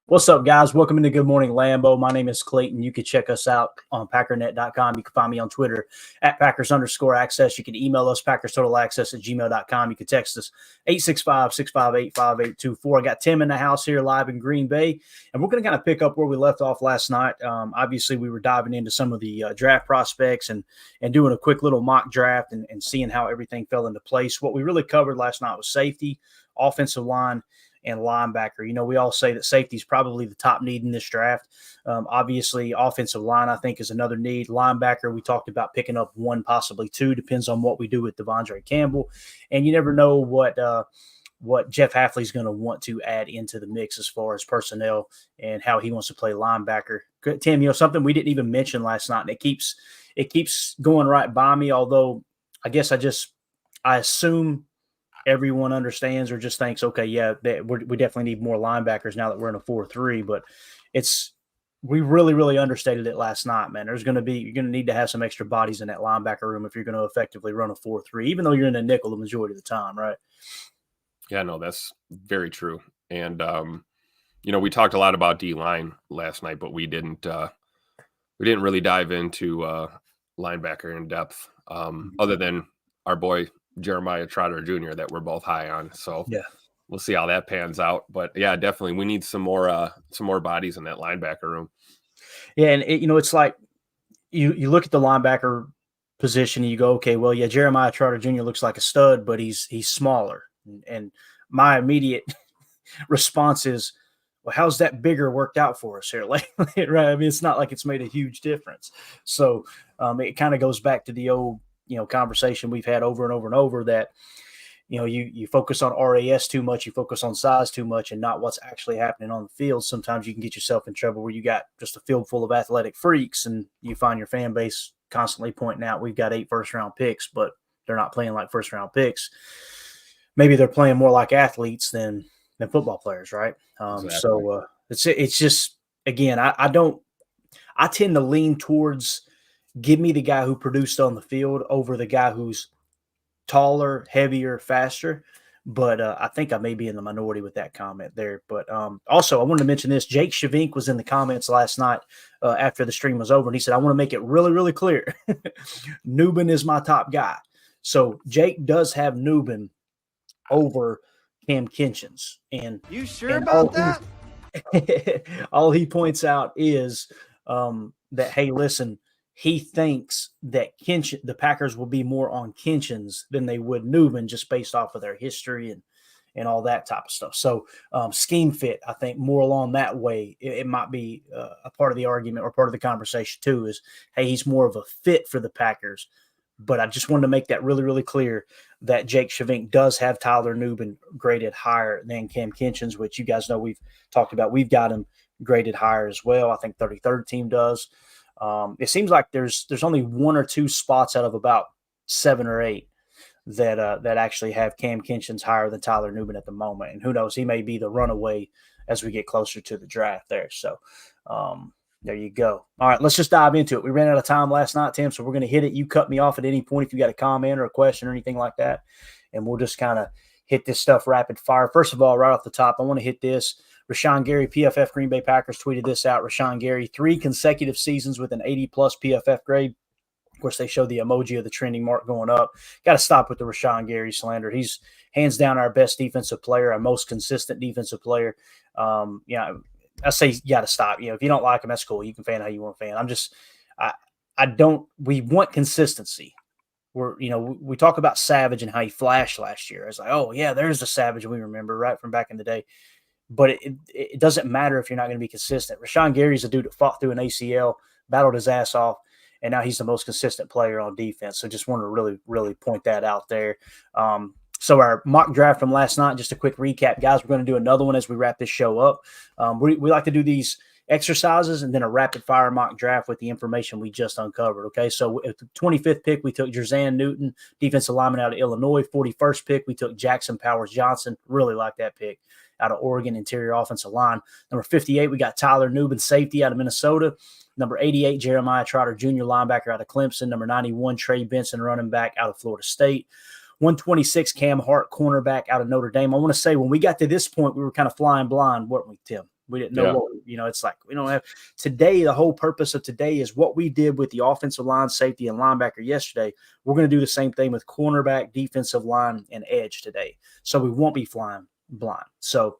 What's up, guys? Welcome into Good Morning Lambeau. My name is Clayton. You can check us out on packernet.com. You can find me on Twitter at Packers_access. You can email us, PackersTotalAccess@gmail.com. You can text us 865-658-5824. I got Tim in the house here live in Green Bay, and we're going to kind of pick up where we left off last night. Obviously, we were diving into some of the draft prospects and doing a quick little mock draft and seeing how everything fell into place. What we really covered last night was safety, offensive line, and linebacker. You know, we all say that safety is probably the top need in this draft. Obviously, offensive line, I think, is another need. Linebacker, we talked about picking up one, possibly two, depends on what we do with Devondre Campbell. And you never know what Jeff Hafley's going to want to add into the mix as far as personnel and how he wants to play linebacker. Tim, you know, something we didn't even mention last night, and it keeps going right by me, although I guess I assume everyone understands or just thinks, okay, yeah, we definitely need more linebackers now that we're in a 4-3. But we really, really understated it last night, man. You're going to need to have some extra bodies in that linebacker room if you're going to effectively run a 4-3, even though you're in a nickel the majority of the time, right? Yeah, no, that's very true. And we talked a lot about D-line last night, but we didn't really dive into linebacker in depth, other than our boy Jeremiah Trotter Jr. that we're both high on. So yeah, we'll see how that pans out. But yeah, definitely we need some more bodies in that linebacker room. Yeah, and it's like you look at the linebacker position and you go, okay, well, yeah, Jeremiah Trotter Jr. looks like a stud, but he's smaller. And my immediate response is, well, how's that bigger worked out for us here? Like, right? I mean, it's not like it's made a huge difference. So it kind of goes back to the old, conversation we've had over and over and over that, you focus on RAS too much, you focus on size too much and not what's actually happening on the field. Sometimes you can get yourself in trouble where you got just a field full of athletic freaks and you find your fan base constantly pointing out, we've got 8 first-round picks, but they're not playing like first-round picks. Maybe they're playing more like athletes than football players, right? Exactly. So it's just, again, I tend to lean towards give me the guy who produced on the field over the guy who's taller, heavier, faster. But I think I may be in the minority with that comment there. But also, I wanted to mention this. Jake Shavink was in the comments last night after the stream was over, and he said, I want to make it really, really clear. Newbin is my top guy. So Jake does have Newbin over Cam Kinchens. And you sure about that? All he points out is that, hey, listen, he thinks that the Packers will be more on Kinchens than they would Newbin just based off of their history and all that type of stuff. So scheme fit, I think more along that way, it might be a part of the argument or part of the conversation too is, hey, he's more of a fit for the Packers. But I just wanted to make that really, really clear that Jake Shavink does have Tyler Newbin graded higher than Cam Kinchens, which you guys know we've talked about. We've got him graded higher as well. I think 33rd team does. It seems like there's only 1 or 2 spots out of about 7 or 8 that actually have Cam Kinchens higher than Tyler Newbin at the moment. And who knows, he may be the runaway as we get closer to the draft there. So there you go. All right, let's just dive into it. We ran out of time last night, Tim, so we're going to hit it. You cut me off at any point if you got a comment or a question or anything like that, and we'll just kind of hit this stuff rapid fire. First of all, right off the top, I want to hit this. Rashawn Gary, PFF Green Bay Packers, tweeted this out. Rashawn Gary, 3 consecutive seasons with an 80-plus PFF grade. Of course, they show the emoji of the trending mark going up. Got to stop with the Rashawn Gary slander. He's hands down our best defensive player, our most consistent defensive player. I say you got to stop. If you don't like him, that's cool. You can fan how you want to fan. We want consistency. We talk about Savage and how he flashed last year. It's like, oh, yeah, there's the Savage we remember, right, from back in the day. But it doesn't matter if you're not going to be consistent. Rashawn Gary's a dude that fought through an ACL, battled his ass off, and now he's the most consistent player on defense. So just wanted to really, really point that out there. So our mock draft from last night, just a quick recap, guys. We're going to do another one as we wrap this show up. We like to do these exercises and then a rapid-fire mock draft with the information we just uncovered, okay? So at the 25th pick, we took Jerzan Newton, defensive lineman out of Illinois. 41st pick, we took Jackson Powers Johnson. Really like that pick. Out of Oregon, interior offensive line. Number 58, we got Tyler Newbin, safety out of Minnesota. Number 88, Jeremiah Trotter Jr., linebacker out of Clemson. Number 91, Trey Benson, running back out of Florida State. 126, Cam Hart, cornerback out of Notre Dame. I want to say when we got to this point, we were kind of flying blind, weren't we, Tim? We didn't know Yeah. what, it's like we don't have today. The whole purpose of today is what we did with the offensive line, safety, and linebacker yesterday. We're going to do the same thing with cornerback, defensive line, and edge today. So we won't be flying blind. So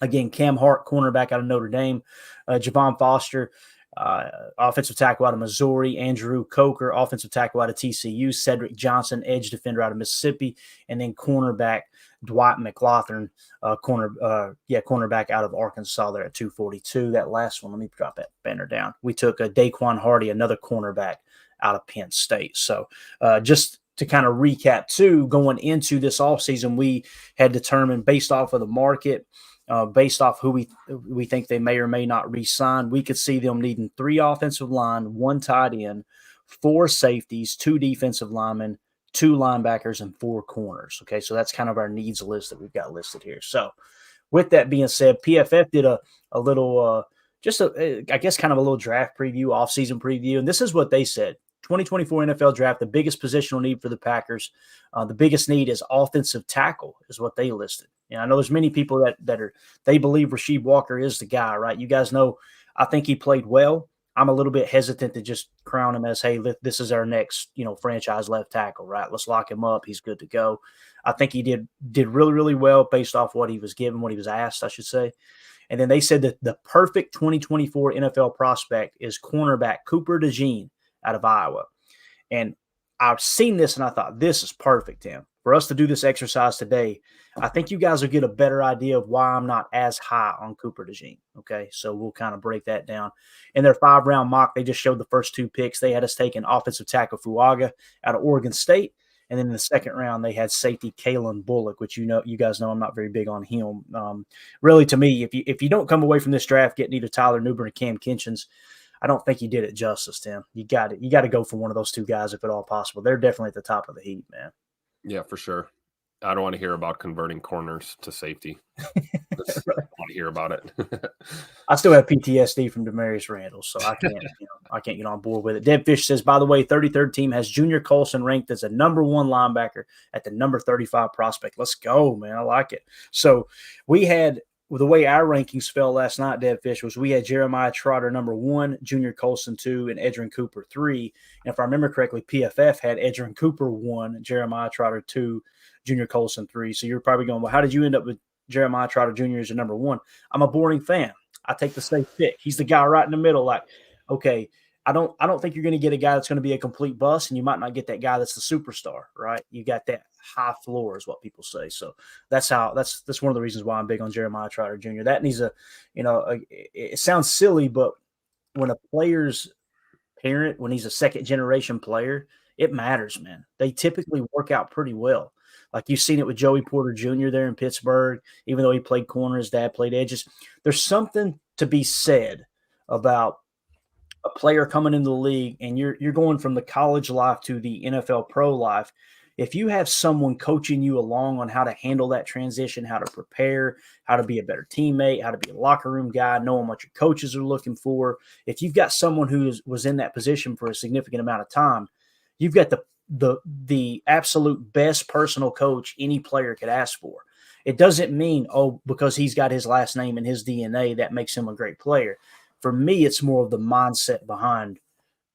again, Cam Hart, cornerback out of Notre Dame, Javon Foster, offensive tackle out of Missouri, Andrew Coker, offensive tackle out of TCU, Cedric Johnson, edge defender out of Mississippi, and then cornerback Dwight McLaughlin, cornerback out of Arkansas there at 242. That last one, let me drop that banner down. We took Daquan Hardy, another cornerback out of Penn State. So just to kind of recap too, going into this offseason, we had determined based off of the market, based off who we think they may or may not re-sign, we could see them needing 3 offensive line, 1 tight end, 4 safeties, 2 defensive linemen, 2 linebackers, and 4 corners. Okay, so that's kind of our needs list that we've got listed here. So with that being said, PFF did a little, I guess kind of a little draft preview, offseason preview, and this is what they said. 2024 NFL draft, the biggest positional need for the Packers, the biggest need is offensive tackle is what they listed. And I know there's many people they believe Rasheed Walker is the guy, right? You guys know, I think he played well. I'm a little bit hesitant to just crown him as, hey, this is our next, franchise left tackle, right? Let's lock him up. He's good to go. I think he did really, really well based off what he was given, what he was asked, I should say. And then they said that the perfect 2024 NFL prospect is cornerback Cooper DeJean out of Iowa. And I've seen this and I thought, this is perfect, Tim. For us to do this exercise today, I think you guys will get a better idea of why I'm not as high on Cooper DeJean. Okay, so we'll kind of break that down. In their 5-round mock, they just showed the first 2 picks. They had us taking offensive tackle Fuaga out of Oregon State. And then in the second round, they had safety Kalen Bullock, which you guys know I'm not very big on him. Really, to me, if you don't come away from this draft getting either Tyler Newburn or Cam Kinchins, I don't think you did it justice, Tim. You got to go for one of those 2 guys if at all possible. They're definitely at the top of the heap, man. Yeah, for sure. I don't want to hear about converting corners to safety. I want to hear about it. I still have PTSD from Demarius Randall, so I can't get on board with it. Deb Fish says, by the way, 33rd team has Junior Colson ranked as a number 1 linebacker at the number 35 prospect. Let's go, man. I like it. So we had the way our rankings fell last night, Deb Fish, was we had Jeremiah Trotter number 1, Junior Colson 2, and Edgerrin Cooper 3. And if I remember correctly, PFF had Edgerrin Cooper 1, Jeremiah Trotter 2, Junior Colson 3. So you're probably going, well, how did you end up with Jeremiah Trotter Jr. as your number 1? I'm a boring fan. I take the safe pick. He's the guy right in the middle. Like, okay, I don't think you're going to get a guy that's going to be a complete bust, and you might not get that guy that's the superstar, right? You got that high floor is what people say. So that's one of the reasons why I'm big on Jeremiah Trotter Jr. That needs it sounds silly, but when a player's parent, when he's a second generation player, it matters, man. They typically work out pretty well. Like you've seen it with Joey Porter Jr. there in Pittsburgh, even though he played corner, his dad played edges. There's something to be said about a player coming into the league and you're going from the college life to the NFL pro life. If you have someone coaching you along on how to handle that transition, how to prepare, how to be a better teammate, how to be a locker room guy, knowing what your coaches are looking for, if you've got someone who was in that position for a significant amount of time, you've got the absolute best personal coach any player could ask for. It doesn't mean, because he's got his last name and his DNA, that makes him a great player. For me, it's more of the mindset behind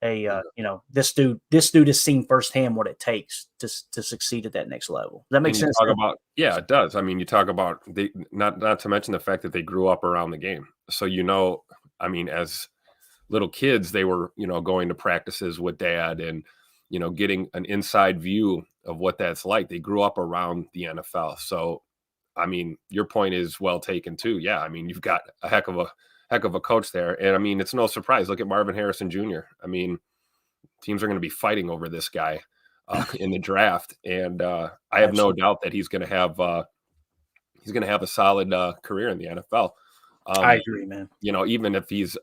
this dude has seen firsthand what it takes to succeed at that next level. Does that make sense? Yeah, it does. I mean, you talk about not to mention the fact that they grew up around the game. So, as little kids, they were, going to practices with dad and, getting an inside view of what that's like. They grew up around the NFL. So, your point is well taken too. Yeah. You've got a heck of a coach there. And it's no surprise. Look at Marvin Harrison Jr. Teams are going to be fighting over this guy in the draft. And I have no doubt that he's going to have a solid career in the NFL. I agree, man. Even if he's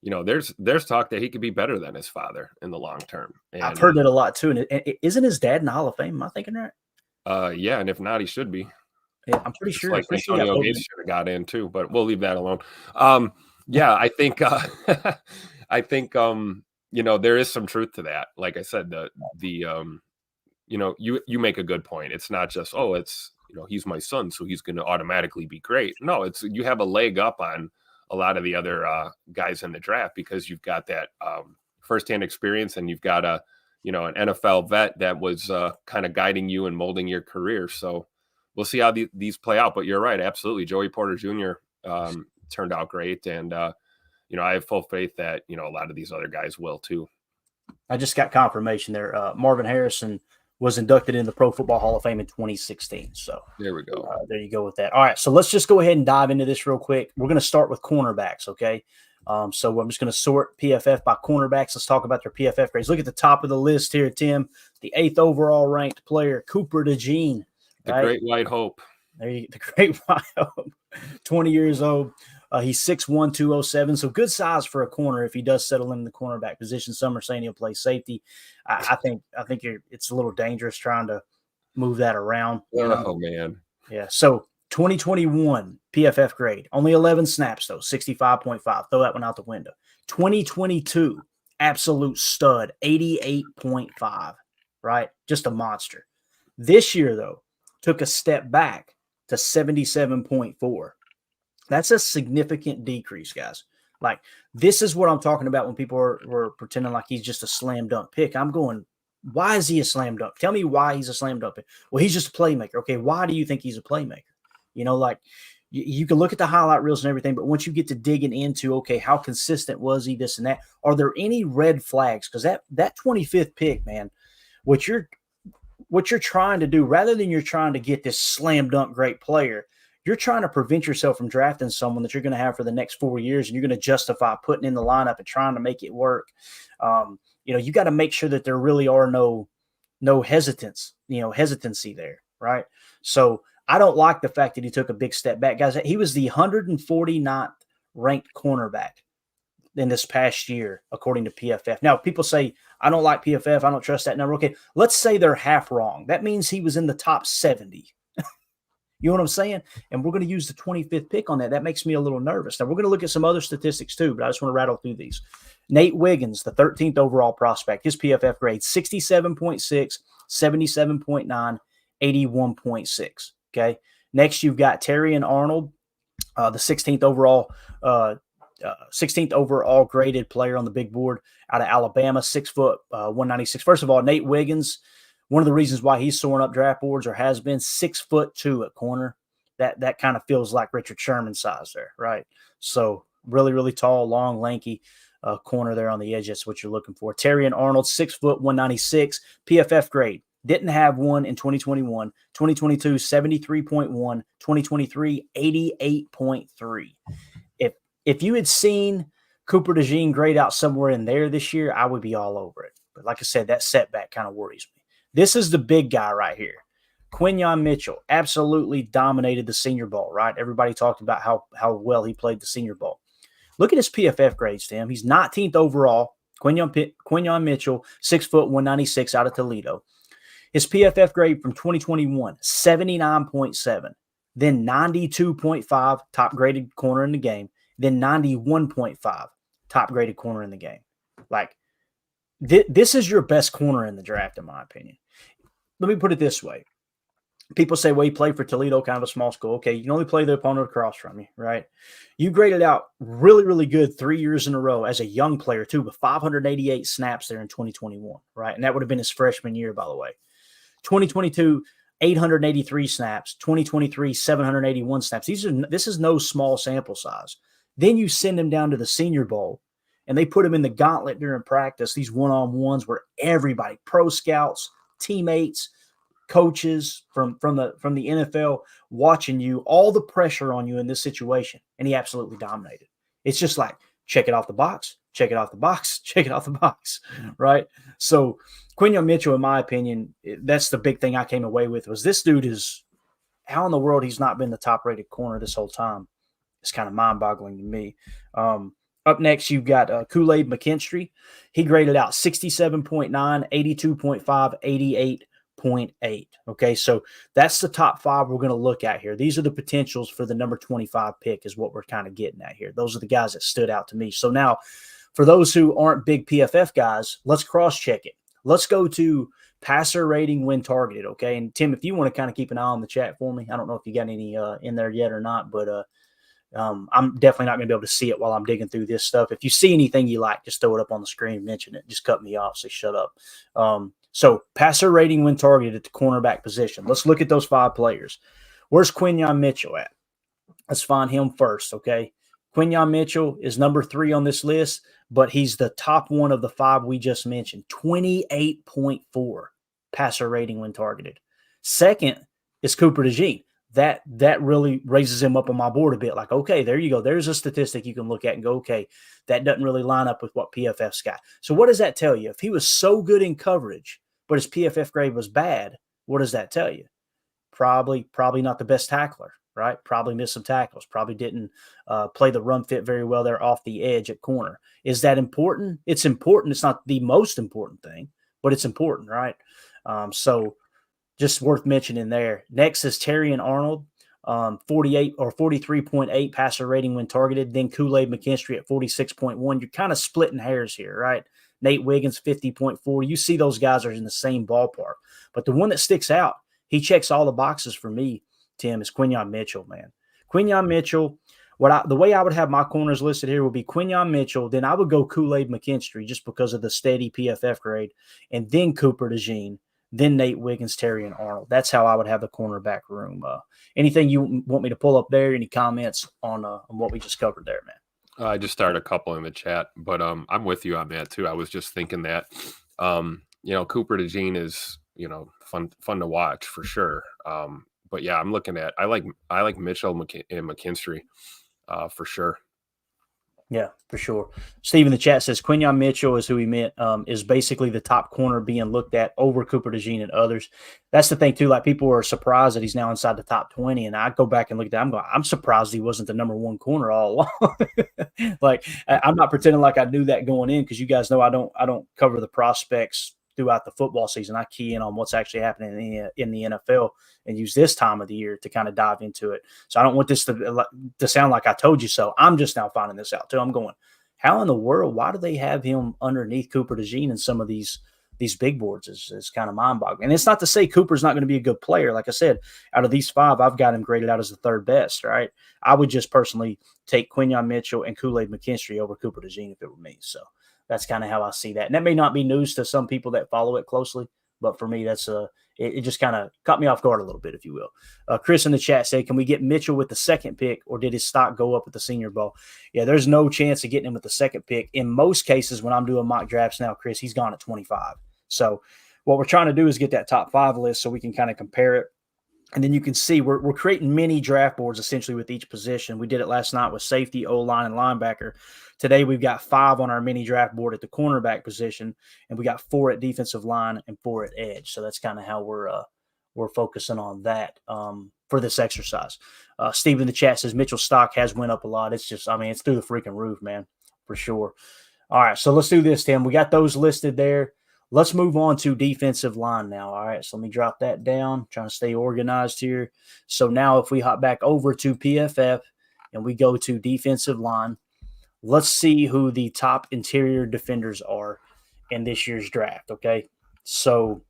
there's talk that he could be better than his father in the long term. And I've heard that a lot too. And isn't his dad in the Hall of Fame? Am I thinking right? Yeah. And if not, he should be. Yeah, I'm pretty sure. Like Antonio Gates should have got in too, but we'll leave that alone. Yeah, I think there is some truth to that. Like I said, you make a good point. It's not just, he's my son, so he's going to automatically be great. No, you have a leg up on a lot of the other guys in the draft because you've got that firsthand experience, and you've got an NFL vet that was kind of guiding you and molding your career. So we'll see how these play out. But you're right, absolutely. Joey Porter Jr. Turned out great, and I have full faith that a lot of these other guys will too. I just got confirmation there. Marvin Harrison was inducted in the Pro Football Hall of Fame in 2016. So there we go. There you go with that. All right, so let's just go ahead and dive into this real quick. We're going to start with cornerbacks, okay? So I'm just going to sort PFF by cornerbacks. Let's talk about their PFF grades. Look at the top of the list here, Tim. The 8th overall ranked player, Cooper DeJean. The Great White Hope. The Great White Hope. 20 years old. He's 6'1", 207, so good size for a corner if he does settle in the cornerback position. Some are saying he'll play safety. I think it's a little dangerous trying to move that around. Oh, man. Yeah, so 2021 PFF grade, only 11 snaps, though, 65.5. Throw that one out the window. 2022, absolute stud, 88.5, right? Just a monster. This year, though, took a step back to 77.4. That's a significant decrease, guys. Like, this is what I'm talking about when people were pretending like he's just a slam dunk pick. I'm going, why is he a slam dunk? Tell me why he's a slam dunk pick. Well, he's just a playmaker. Okay, why do you think he's a playmaker? Like, you can look at the highlight reels and everything, but once you get to digging into, okay, how consistent was he, this and that, are there any red flags? Because that 25th pick, man, what you're trying to do, rather than you're trying to get this slam dunk great player, you're trying to prevent yourself from drafting someone that you're going to have for the next 4 years, and you're going to justify putting in the lineup and trying to make it work. You got to make sure that there really are no hesitancy there, right? So I don't like the fact that he took a big step back. Guys, he was the 149th ranked cornerback in this past year, according to PFF. Now, people say, I don't like PFF. I don't trust that number. Okay, let's say they're half wrong. That means he was in the top 70. You know what I'm saying? And we're going to use the 25th pick on that. That makes me a little nervous. Now, we're going to look at some other statistics too, but I just want to rattle through these. Nate Wiggins, the 13th overall prospect, his PFF grade, 67.6, 77.9, 81.6. Okay. Next, you've got Terrion Arnold, the 16th overall graded player on the big board out of Alabama, 6 foot, 196. First of all, Nate Wiggins, one of the reasons why he's soaring up draft boards or has been 6'2" at corner. That kind of feels like Richard Sherman size there, right? So really, really tall, long, lanky corner there on the edge. That's what you're looking for. Terrion Arnold, 6 foot, 196, PFF grade. Didn't have one in 2021. 2022, 73.1. 2023, 88.3. If you had seen Cooper DeJean grade out somewhere in there this year, I would be all over it. But like I said, that setback kind of worries me. This is the big guy right here. Quinyon Mitchell absolutely dominated the Senior Bowl, right? Everybody talked about how well he played the Senior Bowl. Look at his PFF grades, Tim. He's 19th overall. Quinyon Mitchell, 6 foot, 196 out of Toledo. His PFF grade from 2021, 79.7. Then 92.5, top graded corner in the game. Then 91.5, top graded corner in the game. Like, this is your best corner in the draft, in my opinion. Let me put it this way. People say, well, he played for Toledo, kind of a small school. Okay, you can only play the opponent across from you, right? You graded out really, really good 3 years in a row as a young player, too, with 588 snaps there in 2021, right? And that would have been his freshman year, by the way. 2022, 883 snaps. 2023, 781 snaps. This is no small sample size. Then you send him down to the Senior Bowl, and they put him in the gauntlet during practice, these one-on-ones where everybody, pro scouts, teammates, coaches from the NFL watching you, all the pressure on you in this situation, and he absolutely dominated. It's just like, check it off the box, check it off the box, check it off the box, right? So Quinyon Mitchell, in my opinion, that's the big thing I came away with was this dude is, how in the world he's not been the top-rated corner this whole time? It's kind of mind-boggling to me. Up next, you've got Kool-Aid McKinstry. He graded out 67.9, 82.5, 88.8. Okay, so that's the top 5 we're going to look at here. These are the potentials for the number 25 pick is what we're kind of getting at here. Those are the guys that stood out to me. So now, for those who aren't big PFF guys, let's cross-check it. Let's go to passer rating when targeted. Okay. And Tim, if you want to kind of keep an eye on the chat for me, I don't know if you got any in there yet or not, but I'm definitely not going to be able to see it while I'm digging through this stuff. If you see anything you like, just throw it up on the screen, mention it. Just cut me off, say shut up. So passer rating when targeted at the cornerback position. Let's look at those 5 players. Where's Quinyon Mitchell at? Let's find him first, okay? Quinyon Mitchell is number 3 on this list, but he's the top one of the 5 we just mentioned. 28.4 passer rating when targeted. Second is Cooper DeJean. That really raises him up on my board a bit. Like, okay, there you go. There's a statistic you can look at and go, okay, that doesn't really line up with what PFF's got. So what does that tell you? If he was so good in coverage, but his PFF grade was bad, what does that tell you? Probably not the best tackler, right? Probably missed some tackles. Probably didn't play the run fit very well there off the edge at corner. Is that important? It's important. It's not the most important thing, but it's important, right? So just worth mentioning there. Next is Terrion Arnold, 48 or 43.8 passer rating when targeted. Then Kool-Aid McKinstry at 46.1. You're kind of splitting hairs here, right? Nate Wiggins, 50.4. You see those guys are in the same ballpark. But the one that sticks out, he checks all the boxes for me, Tim, is Quinyon Mitchell, man. Quinyon Mitchell, the way I would have my corners listed here would be Quinyon Mitchell. Then I would go Kool-Aid McKinstry just because of the steady PFF grade. And then Cooper DeJean. Then Nate Wiggins, Terrion Arnold. That's how I would have the cornerback room. Anything you want me to pull up there? Any comments on what we just covered there, man? I just started a couple in the chat, but I'm with you on that too. I was just thinking that, Cooper DeJean is, fun to watch for sure. But yeah, I'm looking at, I like Mitchell and McKinstry for sure. Yeah, for sure. Steve in the chat says Quinyon Mitchell is who he meant, is basically the top corner being looked at over Cooper DeJean and others. That's the thing, too. Like, people are surprised that he's now inside the top 20. And I go back and look at that. I'm surprised he wasn't the number 1 corner all along. Like, I'm not pretending like I knew that going in, because you guys know I don't cover the prospects throughout the football season. I key in on what's actually happening in the NFL and use this time of the year to kind of dive into it. So I don't want this to sound like I told you so. I'm just now finding this out too. I'm going, how in the world, why do they have him underneath Cooper DeJean in some of these big boards? Is kind of mind-boggling. And it's not to say Cooper's not going to be a good player. Like I said, out of these 5, I've got him graded out as the 3rd best, right? I would just personally take Quinyon Mitchell and Kool-Aid McKinstry over Cooper DeJean if it were me. So that's kind of how I see that. And that may not be news to some people that follow it closely, but for me, that's it just kind of caught me off guard a little bit, if you will. Chris in the chat said, can we get Mitchell with the 2nd pick, or did his stock go up at the Senior Bowl? Yeah, there's no chance of getting him with the 2nd pick. In most cases, when I'm doing mock drafts now, Chris, he's gone at 25. So what we're trying to do is get that top 5 list so we can kind of compare it. And then you can see we're creating mini draft boards essentially with each position. We did it last night with safety, O-line, and linebacker. Today we've got 5 on our mini draft board at the cornerback position, and we got 4 at defensive line and 4 at edge. So that's kind of how we're focusing on that for this exercise. Steve in the chat says Mitchell's stock has went up a lot. It's just, it's through the freaking roof, man, for sure. All right, so let's do this, Tim. We got those listed there. Let's move on to defensive line now. All right, so let me drop that down. I'm trying to stay organized here. So now if we hop back over to PFF and we go to defensive line, let's see who the top interior defenders are in this year's draft, okay? So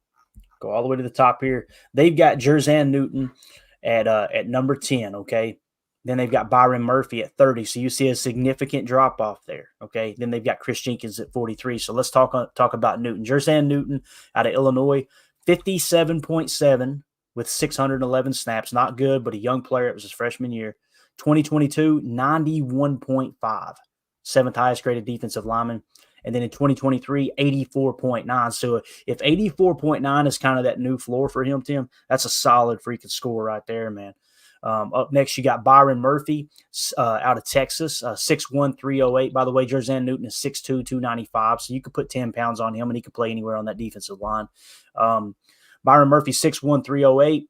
go all the way to the top here. They've got Jerzan Newton at number 10, okay? Then they've got Byron Murphy at 30. So you see a significant drop off there. Okay. Then they've got Chris Jenkins at 43. So let's talk about Newton. Jerzan Newton out of Illinois, 57.7 with 611 snaps. Not good, but a young player. It was his freshman year. 2022, 91.5. 7th highest graded defensive lineman. And then in 2023, 84.9. So if 84.9 is kind of that new floor for him, Tim, that's a solid freaking score right there, man. Up next, you got Byron Murphy out of Texas, 6'1", 308. By the way, Jerzan Newton is 6'2", 295. So you could put 10 pounds on him, and he could play anywhere on that defensive line. Byron Murphy, 6'1", 308.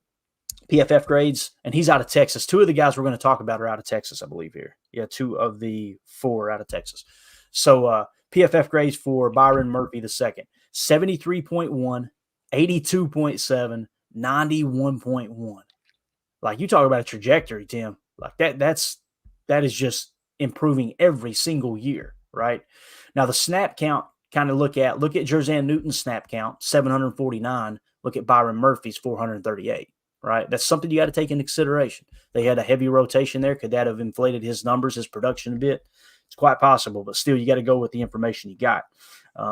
PFF grades, and he's out of Texas. 2 of the guys we're going to talk about are out of Texas, I believe here. Yeah, 2 of the 4 out of Texas. So PFF grades for Byron Murphy the second, 73.1, 82.7, 91.1. Like, you talk about a trajectory, Tim. Like that is just improving every single year, right? Now the snap count kind of look at Jerzan Newton's snap count, 749. Look at Byron Murphy's 438. Right, that's something you got to take into consideration. They had a heavy rotation there. Could that have inflated his numbers, his production a bit? It's quite possible, but still, you got to go with the information you got.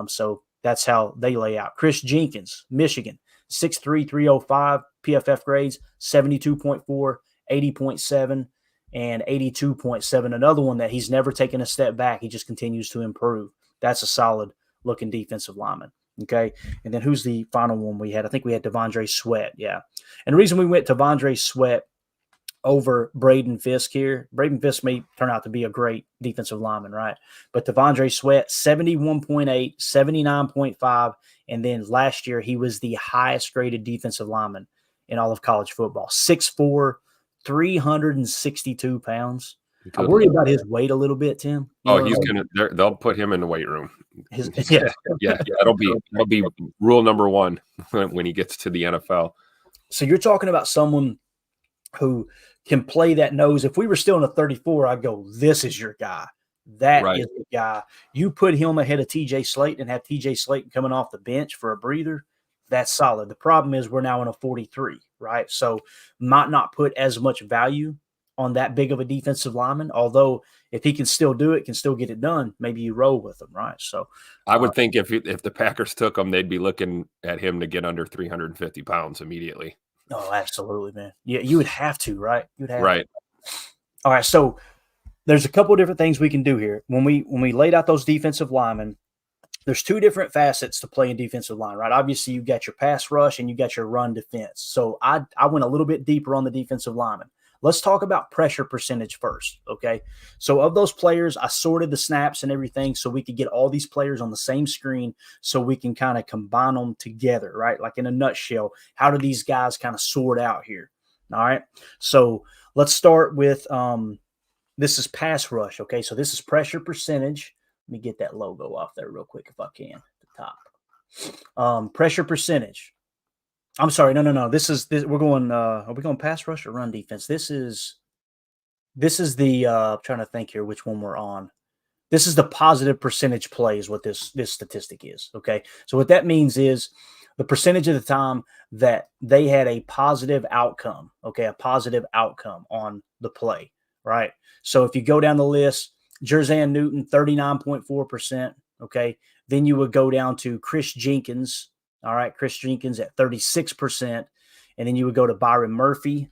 So that's how they lay out. Chris Jenkins, Michigan, 6'3", 305, PFF grades, 72.4, 80.7, and 82.7. Another one that he's never taken a step back. He just continues to improve. That's a solid looking defensive lineman. Okay. And then who's the final one we had? I think we had Devondre Sweat. Yeah. And the reason we went Devondre Sweat over Braden Fisk here, Braden Fisk may turn out to be a great defensive lineman, right? But Devondre Sweat, 71.8, 79.5. And then last year, he was the highest graded defensive lineman in all of college football. 6'4", 362 pounds. I worry about his weight a little bit, Tim. They'll put him in the weight room. Yeah. That'll be rule number one when he gets to the NFL. So you're talking about someone who can play that nose. If we were still in a 34, I'd go, this is your guy. That is the guy. You put him ahead of TJ Slayton and have TJ Slayton coming off the bench for a breather. That's solid. The problem is we're now in a 43, right? So might not put as much value on that big of a defensive lineman, although if he can still do it, can still get it done, maybe you roll with him, right? So I would think if the Packers took him, they'd be looking at him to get under 350 pounds immediately. Oh, absolutely, man. Yeah, you would have to, right? You'd have to. All right, so there's a couple of different things we can do here. When we laid out those defensive linemen, there's two different facets to play in defensive line, right? Obviously, you got your pass rush and you got your run defense. So I went a little bit deeper on the defensive lineman. Let's talk about pressure percentage first, okay? So of those players, I sorted the snaps and everything so we could get all these players on the same screen so we can kind of combine them together, right? Like in a nutshell, how do these guys kind of sort out here? All right. So let's start with this is pass rush, okay? So this is pressure percentage. Let me get that logo off there real quick if I can at the top. Pressure percentage. I'm sorry. No. This we're going. Are we going pass rush or run defense? This is the. I'm trying to think here which one we're on. This is the positive percentage play is what this statistic is. Okay, so what that means is the percentage of the time that they had a positive outcome. Okay, a positive outcome on the play. Right. So if you go down the list, Jerzan Newton 39.4%. Okay, then you would go down to Chris Jenkins. All right, Chris Jenkins at 36%. And then you would go to Byron Murphy.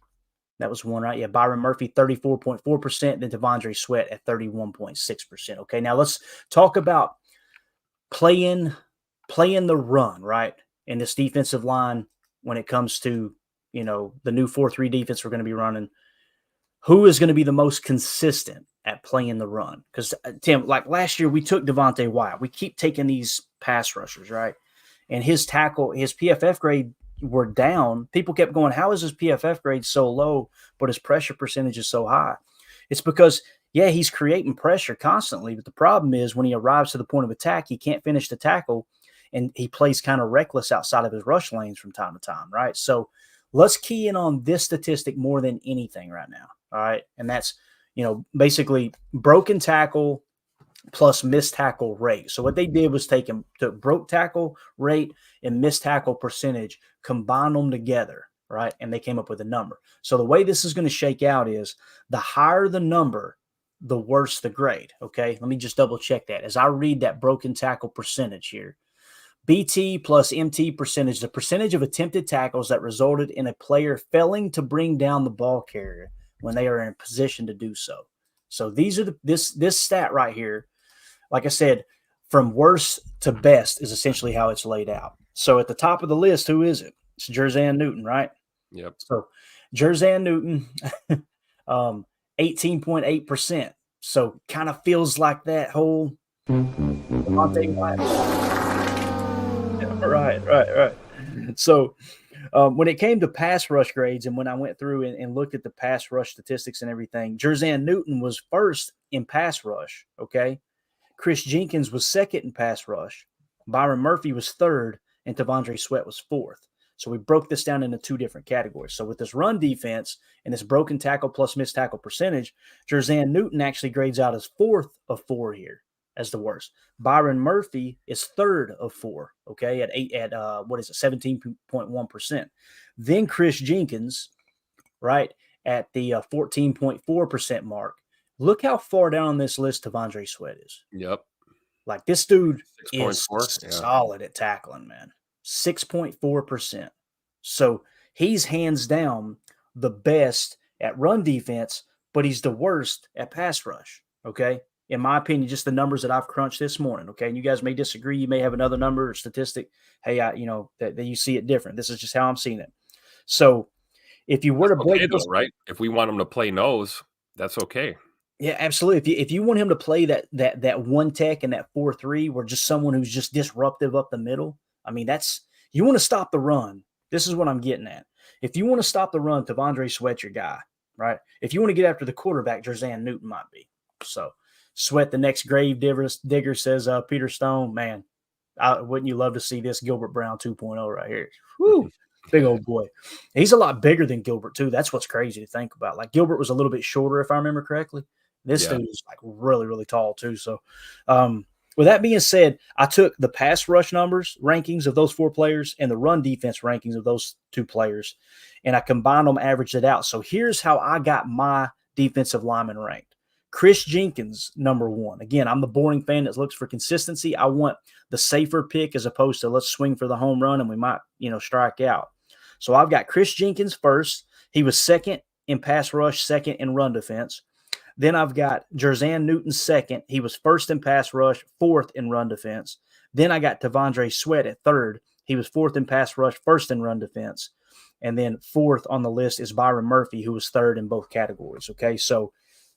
That was one, right? Yeah, Byron Murphy, 34.4%. Then Devondre Sweat at 31.6%. Okay, now let's talk about playing the run, right? In this defensive line when it comes to, the new 4-3 defense we're going to be running. Who is going to be the most consistent at playing the run? Because, Tim, like last year, we took Devontae Wyatt. We keep taking these pass rushers, right? And his PFF grade were down. People kept going, how is his PFF grade so low, but his pressure percentage is so high? It's because, he's creating pressure constantly. But the problem is when he arrives to the point of attack, he can't finish the tackle, and he plays kind of reckless outside of his rush lanes from time to time, right? So let's key in on this statistic more than anything right now, all right? And that's, basically broken tackle plus missed tackle rate. So what they did was took broke tackle rate and missed tackle percentage, combine them together, right? And they came up with a number. So the way this is going to shake out is the higher the number, the worse the grade, okay? Let me just double check that. As I read that broken tackle percentage here, BT plus MT percentage, the percentage of attempted tackles that resulted in a player failing to bring down the ball carrier when they are in a position to do so. So these are this stat right here. Like I said, from worst to best is essentially how it's laid out. So at the top of the list, who is it? It's Jerzan Newton, right? Yep. So Jerzan Newton, 18.8%. So kind of feels like that whole Devontae Wyatt. Right. So when it came to pass rush grades and when I went through and looked at the pass rush statistics and everything, Jerzan Newton was first in pass rush, okay? Chris Jenkins was second in pass rush. Byron Murphy was third, and Devondre Sweat was fourth. So we broke this down into two different categories. So with this run defense and this broken tackle plus missed tackle percentage, Jerzan Newton actually grades out as fourth of four here. as the worst. Byron Murphy is third of 4, okay, what is it, 17.1%. Then Chris Jenkins, right, at the 14.4% mark. Look how far down this list T'Vondre Sweat is. Yep. Like, this dude is 6.4. Yeah. solid at tackling, man. 6.4%. So he's hands down the best at run defense, but he's the worst at pass rush. Okay. In my opinion, just the numbers that I've crunched this morning. Okay. And you guys may disagree. You may have another number or statistic. Hey, that you see it different. This is just how I'm seeing it. So if you were to break those, right? If we want him to play nose, that's okay. Yeah, absolutely. If you want him to play that one tech and that 4-3, where just someone who's just disruptive up the middle, I mean, you want to stop the run. This is what I'm getting at. If you want to stop the run, T'Vondre Sweat's your guy, right? If you want to get after the quarterback, Jerzan Newton might be. So Sweat, the next grave digger, says Peter Stone, man, wouldn't you love to see this Gilbert Brown 2.0 right here? Woo. Big old boy. He's a lot bigger than Gilbert, too. That's what's crazy to think about. Like, Gilbert was a little bit shorter, if I remember correctly. This dude is like really, really tall, too. So, with that being said, I took the pass rush numbers rankings of those 4 players and the run defense rankings of those 2 players, and I combined them, averaged it out. So here's how I got my defensive lineman ranked. Chris Jenkins, number 1. Again, I'm the boring fan that looks for consistency. I want the safer pick as opposed to let's swing for the home run and we might, strike out. So I've got Chris Jenkins first. He was second in pass rush, second in run defense. Then I've got Jerzan Newton second. He was first in pass rush, fourth in run defense. Then I got T'Vondre Sweat at third. He was fourth in pass rush, first in run defense. And then fourth on the list is Byron Murphy, who was third in both categories. Okay, so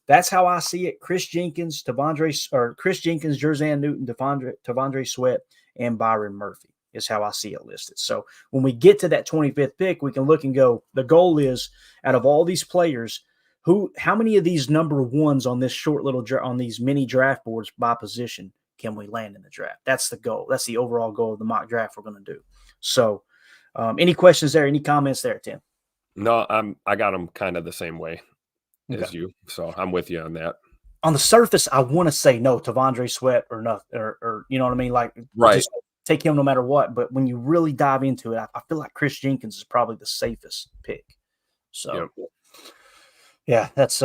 that's how I see it. Chris Jenkins, Jerzan Newton, T'Vondre Sweat, and Byron Murphy is how I see it listed. So when we get to that 25th pick, we can look and go, the goal is, out of all these players, how many of these number ones on this short little on these mini draft boards by position can we land in the draft? That's the goal. That's the overall goal of the mock draft we're going to do. So any questions there? Any comments there, Tim? No, I got them kind of the same way as you. So I'm with you on that. On the surface, I want to say no, T'Vondre Sweat or nothing, or you know what I mean? Like, right. Just take him no matter what. But when you really dive into it, I feel like Chris Jenkins is probably the safest pick. So, yeah, that's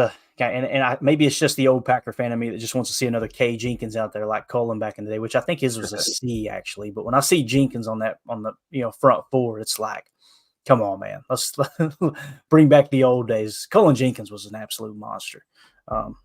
maybe it's just the old Packer fan of me that just wants to see another K Jenkins out there like Cullen back in the day, which I think his was a C actually. But when I see Jenkins on the front 4, it's like, come on, man, let's bring back the old days. Cullen Jenkins was an absolute monster.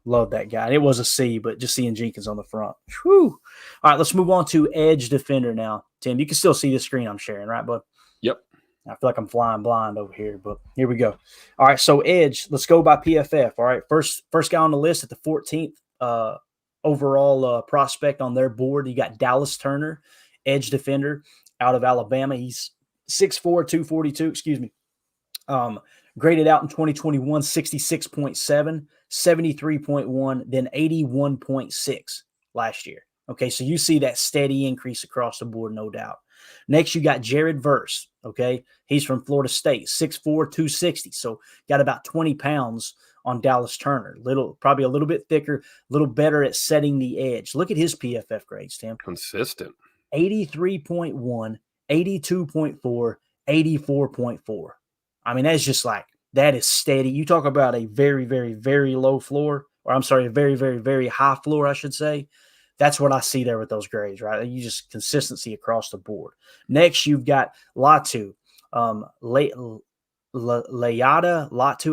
Love that guy. And it was a C, but just seeing Jenkins on the front. Whew. All right, let's move on to edge defender now. Tim, you can still see the screen I'm sharing, right, bud? Yep. I feel like I'm flying blind over here, but here we go. All right, so edge, let's go by PFF. All right, first guy on the list at the 14th overall prospect on their board. You got Dallas Turner, edge defender out of Alabama. He's 6'4", 242, excuse me. Graded out in 2021, 66.7, 73.1, then 81.6 last year. Okay, so you see that steady increase across the board, no doubt. Next, you got Jared Verse. Okay, he's from Florida State, 6'4", 260. So got about 20 pounds on Dallas Turner. Probably a little bit thicker, a little better at setting the edge. Look at his PFF grades, Tim. Consistent. 83.1, 82.4, 84.4. I mean, that's just like, that is steady. You talk about a very, very, very low floor, or I'm sorry, a very, very, very high floor, I should say. That's what I see there with those grades, right? You just consistency across the board. Next, you've got Latu. Latu,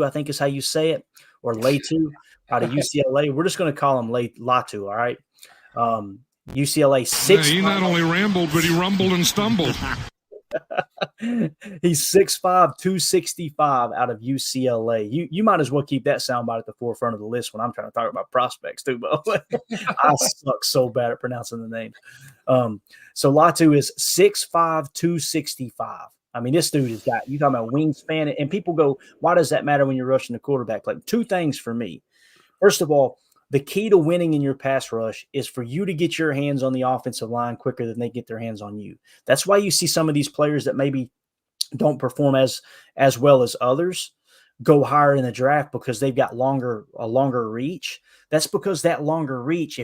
I think is how you say it, or Latu out of UCLA. We're just going to call him Latu, all right? UCLA 6. Yeah, he not only rambled, but he rumbled and stumbled. He's 6'5", 265 out of UCLA. You might as well keep that soundbite at the forefront of the list when I'm trying to talk about prospects too, Bo. I suck so bad at pronouncing the names. So Latu is 6'5", 265. I mean, this dude has got, you talking about wingspan, and people go, why does that matter when you're rushing the quarterback? Like, 2 things for me. First of all, the key to winning in your pass rush is for you to get your hands on the offensive line quicker than they get their hands on you. That's why you see some of these players that maybe don't perform as well as others go higher in the draft, because they've got a longer reach. That's because that longer reach,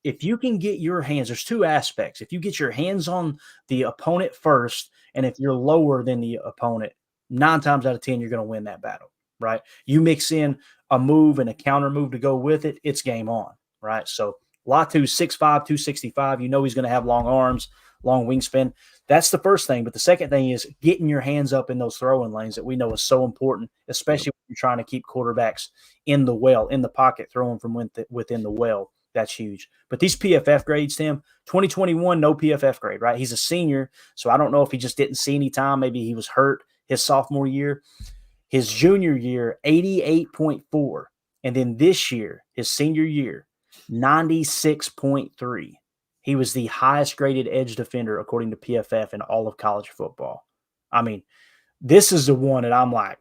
if you can get your hands, there's two aspects. If you get your hands on the opponent first, and if you're lower than the opponent, 9 times out of 10, you're going to win that battle, right? You mix in a move and a counter move to go with it, it's game on, right? So Latu, 6'5", 265, you know he's going to have long arms, long wingspan. That's the first thing. But the second thing is getting your hands up in those throwing lanes that we know is so important, especially when you're trying to keep quarterbacks in the well, in the pocket, throwing from within the well. That's huge. But these PFF grades, Tim, 2021, no PFF grade, right? He's a senior, so I don't know if he just didn't see any time. Maybe he was hurt his sophomore year. His junior year, 88.4. And then this year, his senior year, 96.3. He was the highest graded edge defender, according to PFF, in all of college football. I mean, this is the one that I'm like,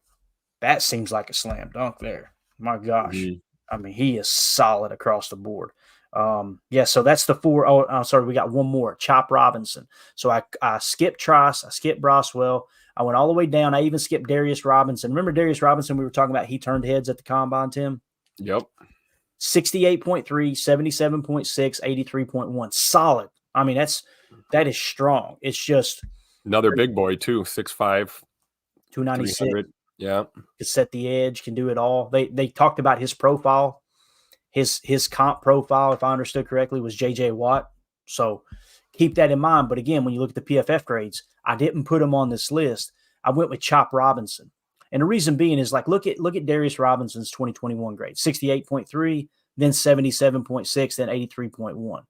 that seems like a slam dunk there. My gosh. I mean, he is solid across the board. So that's the 4. Oh, I'm sorry, we got one more, Chop Robinson. So I skipped Trice, I skipped Broswell. I went all the way down. I even skipped Darius Robinson. Remember Darius Robinson we were talking about? He turned heads at the combine, Tim? Yep. 68.3, 77.6, 83.1. Solid. I mean, that is strong. It's just another big boy too, 6'5", 296. Yeah. Can set the edge, can do it all. They talked about his profile. His comp profile, if I understood correctly, was J.J. Watt. So keep that in mind. But again, when you look at the PFF grades, I didn't put him on this list. I went with Chop Robinson. And the reason being is like, look at Darius Robinson's 2021 grade, 68.3, then 77.6, then 83.1.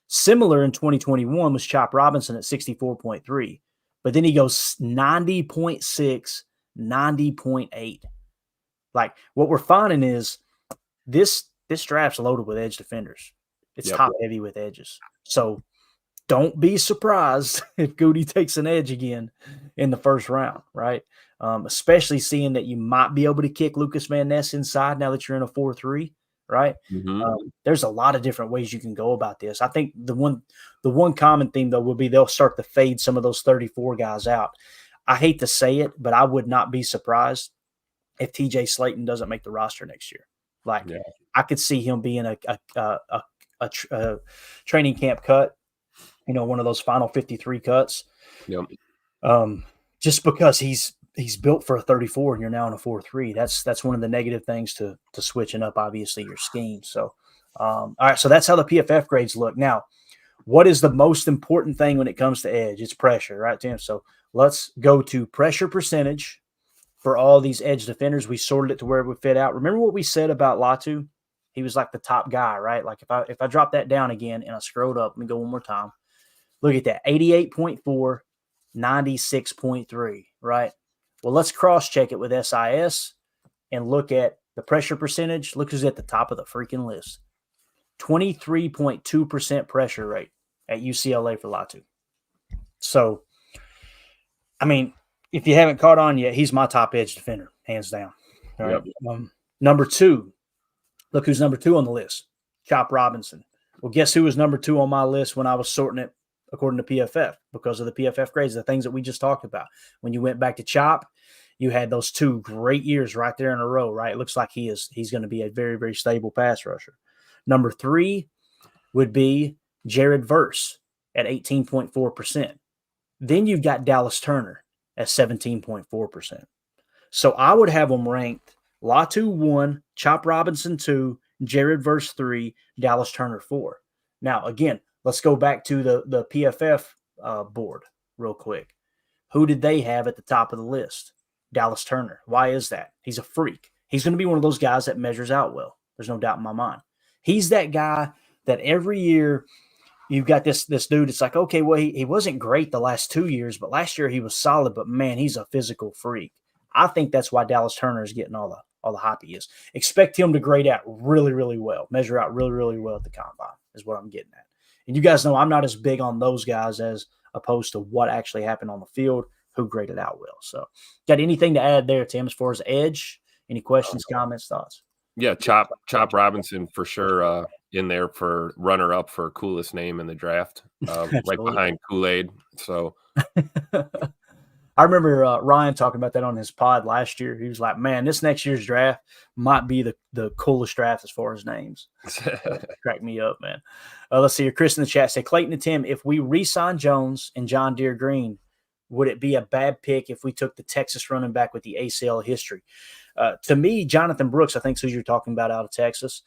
Similar in 2021 was Chop Robinson at 64.3. But then he goes 90.6, 90.8. Like what we're finding is this draft's loaded with edge defenders. It's top heavy with edges. So don't be surprised if Goody takes an edge again in the first round, right? Especially seeing that you might be able to kick Lucas Van Ness inside now that you're in a 4-3, right? There's a lot of different ways you can go about this. I think the one common theme, though, will be they'll start to fade some of those 34 guys out. I hate to say it, but I would not be surprised if TJ Slayton doesn't make the roster next year. I could see him being a training camp cut, one of those final 53 cuts. Yep. Just because he's built for a 34 and you're now in a 4-3. That's one of the negative things to switching up, obviously, your scheme. So, all right. So that's how the PFF grades look. Now, what is the most important thing when it comes to edge? It's pressure, right, Tim? So let's go to pressure percentage for all these edge defenders. We sorted it to where it would fit out. Remember what we said about Latu? He was like the top guy, right? Like if I drop that down again and I scrolled up, let me go one more time. Look at that, 88.4, 96.3, right? Well, let's cross-check it with SIS and look at the pressure percentage. Look who's at the top of the freaking list. 23.2% pressure rate at UCLA for Latu. So, I mean, if you haven't caught on yet, he's my top edge defender, hands down. All right. Number 2. Look who's number 2 on the list. Chop Robinson. Well, guess who was number 2 on my list when I was sorting it according to PFF? Because of the PFF grades, the things that we just talked about. When you went back to Chop, you had those 2 great years right there in a row, right? It looks like he's going to be a very, very stable pass rusher. Number 3 would be Jared Verse at 18.4%. Then you've got Dallas Turner at 17.4%. So I would have them ranked Latu 1, Chop Robinson 2, Jared Verse 3, Dallas Turner 4. Now, again, let's go back to the PFF board real quick. Who did they have at the top of the list? Dallas Turner. Why is that? He's a freak. He's going to be one of those guys that measures out well. There's no doubt in my mind. He's that guy that every year you've got this dude. It's like, okay, well, he wasn't great the last 2 years, but last year he was solid. But, man, he's a physical freak. I think that's why Dallas Turner is getting all the hype he is. Expect him to grade out really, really well, measure out really, really well at the combine is what I'm getting at. And you guys know I'm not as big on those guys as opposed to what actually happened on the field, who graded out well. So got anything to add there, Tim, as far as edge? Any questions, comments, thoughts? Yeah, Chop Robinson for sure in there for runner-up for coolest name in the draft, right behind Kool-Aid. So I remember Ryan talking about that on his pod last year. He was like, "Man, this next year's draft might be the coolest draft as far as names." Crack me up, man. Let's see here. Chris in the chat said, Clayton and Tim, if we re-sign Jones and John Deere Green, would it be a bad pick if we took the Texas running back with the ACL history? To me, Jonathan Brooks, I think is who you're talking about out of Texas.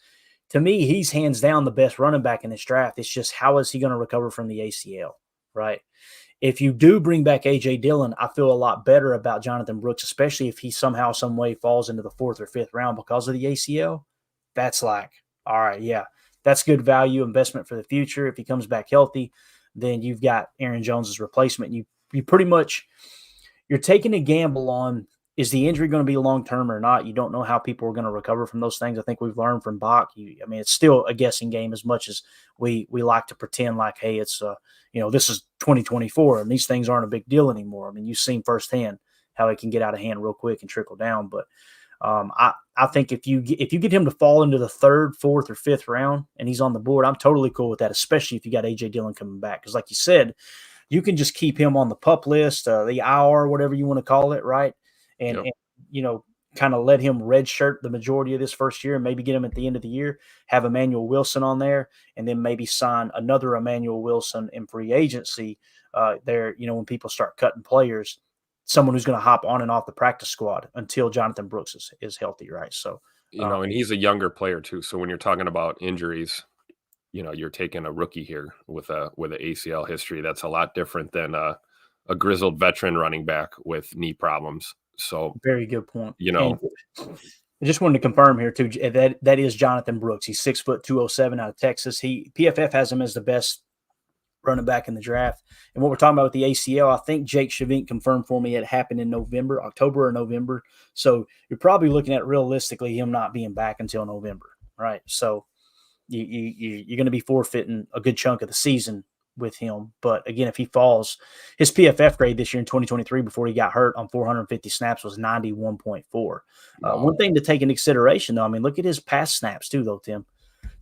To me, he's hands down the best running back in this draft. It's just how is he going to recover from the ACL, right? If you do bring back A.J. Dillon, I feel a lot better about Jonathan Brooks, especially if he somehow, some way falls into the 4th or 5th round because of the ACL. That's like, all right, yeah, that's good value investment for the future. If he comes back healthy, then you've got Aaron Jones's replacement. You pretty much – you're taking a gamble on, is the injury going to be long-term or not? You don't know how people are going to recover from those things. I think we've learned from Bach. It's still a guessing game as much as we like to pretend like, hey, it's this is 2024 and these things aren't a big deal anymore. I mean, you've seen firsthand how it can get out of hand real quick and trickle down. But I think if you get him to fall into the 3rd, 4th, or 5th round and he's on the board, I'm totally cool with that, especially if you got A.J. Dillon coming back. Because like you said, you can just keep him on the PUP list, the IR, whatever you want to call it, right? And kind of let him redshirt the majority of this first year and maybe get him at the end of the year, have Emmanuel Wilson on there, and then maybe sign another Emmanuel Wilson in free agency there, when people start cutting players, someone who's going to hop on and off the practice squad until Jonathan Brooks is healthy, right? So, and he's a younger player too. So when you're talking about injuries, you're taking a rookie here with an ACL history. That's a lot different than a grizzled veteran running back with knee problems. So very good point. And I just wanted to confirm here too that is Jonathan Brooks. He's 6 foot 207 out of Texas. PFF has him as the best running back in the draft. And what we're talking about with the ACL, I think Jake Shavink confirmed for me it happened in October or November. So you're probably looking at realistically him not being back until November, right? So you're going to be forfeiting a good chunk of the season with him. But again, if he falls, his PFF grade this year in 2023 before he got hurt on 450 snaps was 91.4. One thing to take into consideration, though, look at his past snaps too, though, Tim.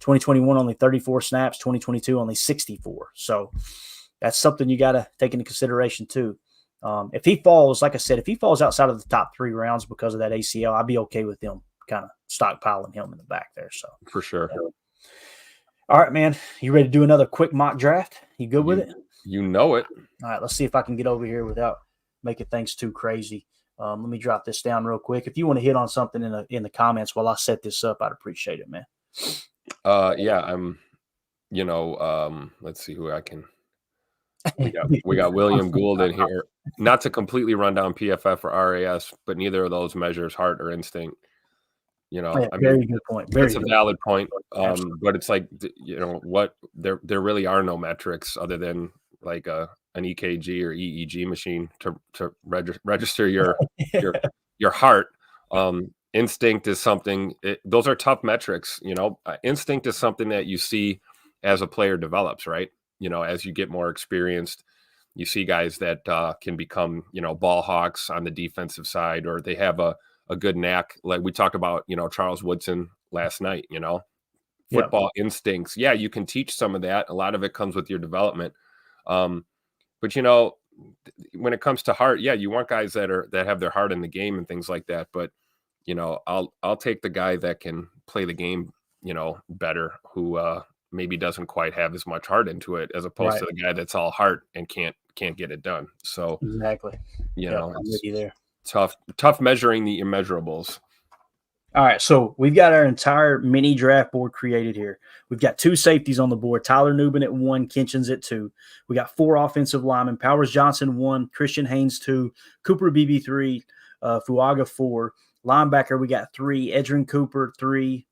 2021 only 34 snaps, 2022 only 64. So that's something you got to take into consideration too. If he falls, like I said, if he falls outside of the top 3 rounds because of that ACL, I'd be okay with them kind of stockpiling him in the back there. So for sure. All right, man. You ready to do another quick mock draft? You good with it? You know it. All right, let's see if I can get over here without making things too crazy. Let me drop this down real quick. If you want to hit on something in the comments while I set this up, I'd appreciate it, man. Yeah, I'm. Let's see who I can. We got William Gould in here. Not to completely run down PFF or RAS, but neither of those measures heart or instinct. Very good point. That's a valid point. But it's like, what there really are no metrics other than like an EKG or EEG machine to register your heart. Instinct is something. Those are tough metrics. Instinct is something that you see as a player develops, right? As you get more experienced, you see guys that can become, ball hawks on the defensive side, or they have a good knack. Like we talked about, Charles Woodson last night, football instincts. Yeah, you can teach some of that. A lot of it comes with your development. But when it comes to heart, yeah, you want guys that have their heart in the game and things like that. But, I'll take the guy that can play the game, better, who maybe doesn't quite have as much heart into it, as opposed to the guy that's all heart and can't get it done. So exactly, I'm with you there. Tough measuring the immeasurables. All right, so we've got our entire mini draft board created here. We've got 2 safeties on the board, Tyler Nubin at 1, Kinchins at 2. We got 4 offensive linemen, Powers Johnson 1, Christian Haynes 2, Cooper Beebe 3, Fuaga 4. Linebacker, we got 3, Edrin Cooper 3.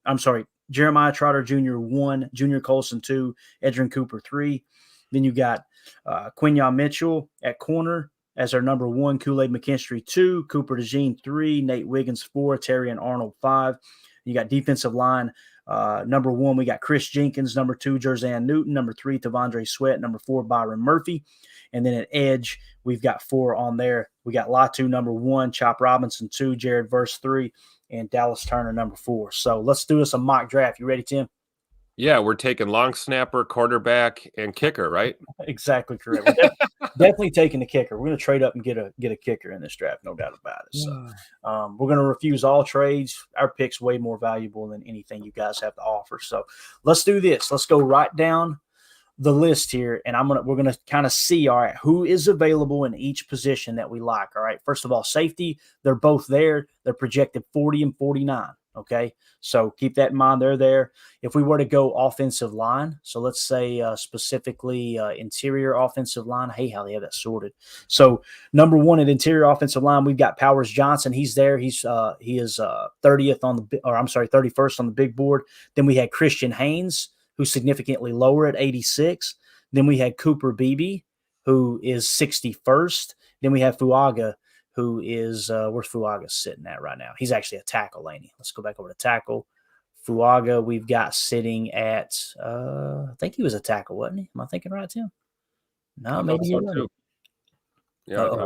Jeremiah Trotter Jr. 1, Junior Colson 2, Edrin Cooper 3. Then you got Quinyon Mitchell at corner as our number 1, Kool-Aid McKinstry 2, Cooper DeJean 3, Nate Wiggins 4, Terry and Arnold 5. You got defensive line. Number 1, we got Chris Jenkins. Number 2, Jerzan Newton. Number 3, Tavondre Sweat. Number 4, Byron Murphy. And then at edge, we've got 4 on there. We got Latu, number 1, Chop Robinson 2, Jared Verse 3, and Dallas Turner, number 4. So let's do us a mock draft. You ready, Tim? Yeah, we're taking long snapper, quarterback, and kicker, right? Exactly correct. Definitely taking the kicker. We're going to trade up and get a kicker in this draft, no doubt about it. So we're going to refuse all trades. Our pick's way more valuable than anything you guys have to offer. So let's do this. Let's go right down the list here, and we're gonna kind of see, all right, who is available in each position that we like. All right, first of all, safety, they're both there. They're projected 40 and 49. Okay, so keep that in mind. They're there. If we were to go offensive line, so let's say specifically interior offensive line. Hey, how they have that sorted. So number one at interior offensive line, we've got Powers Johnson. He's there. He is 30th on the, or I'm sorry, 31st on the big board. Then we had Christian Haynes, who's significantly lower at 86. Then we had Cooper Beebe, who is 61st. Then we have Fuaga, who is where's Fuaga sitting at right now? He's actually a tackle, ain't he? Let's go back over to tackle. Fuaga, we've got sitting at I think he was a tackle, wasn't he? Am I thinking right, Tim? No, maybe so you're too. Yeah.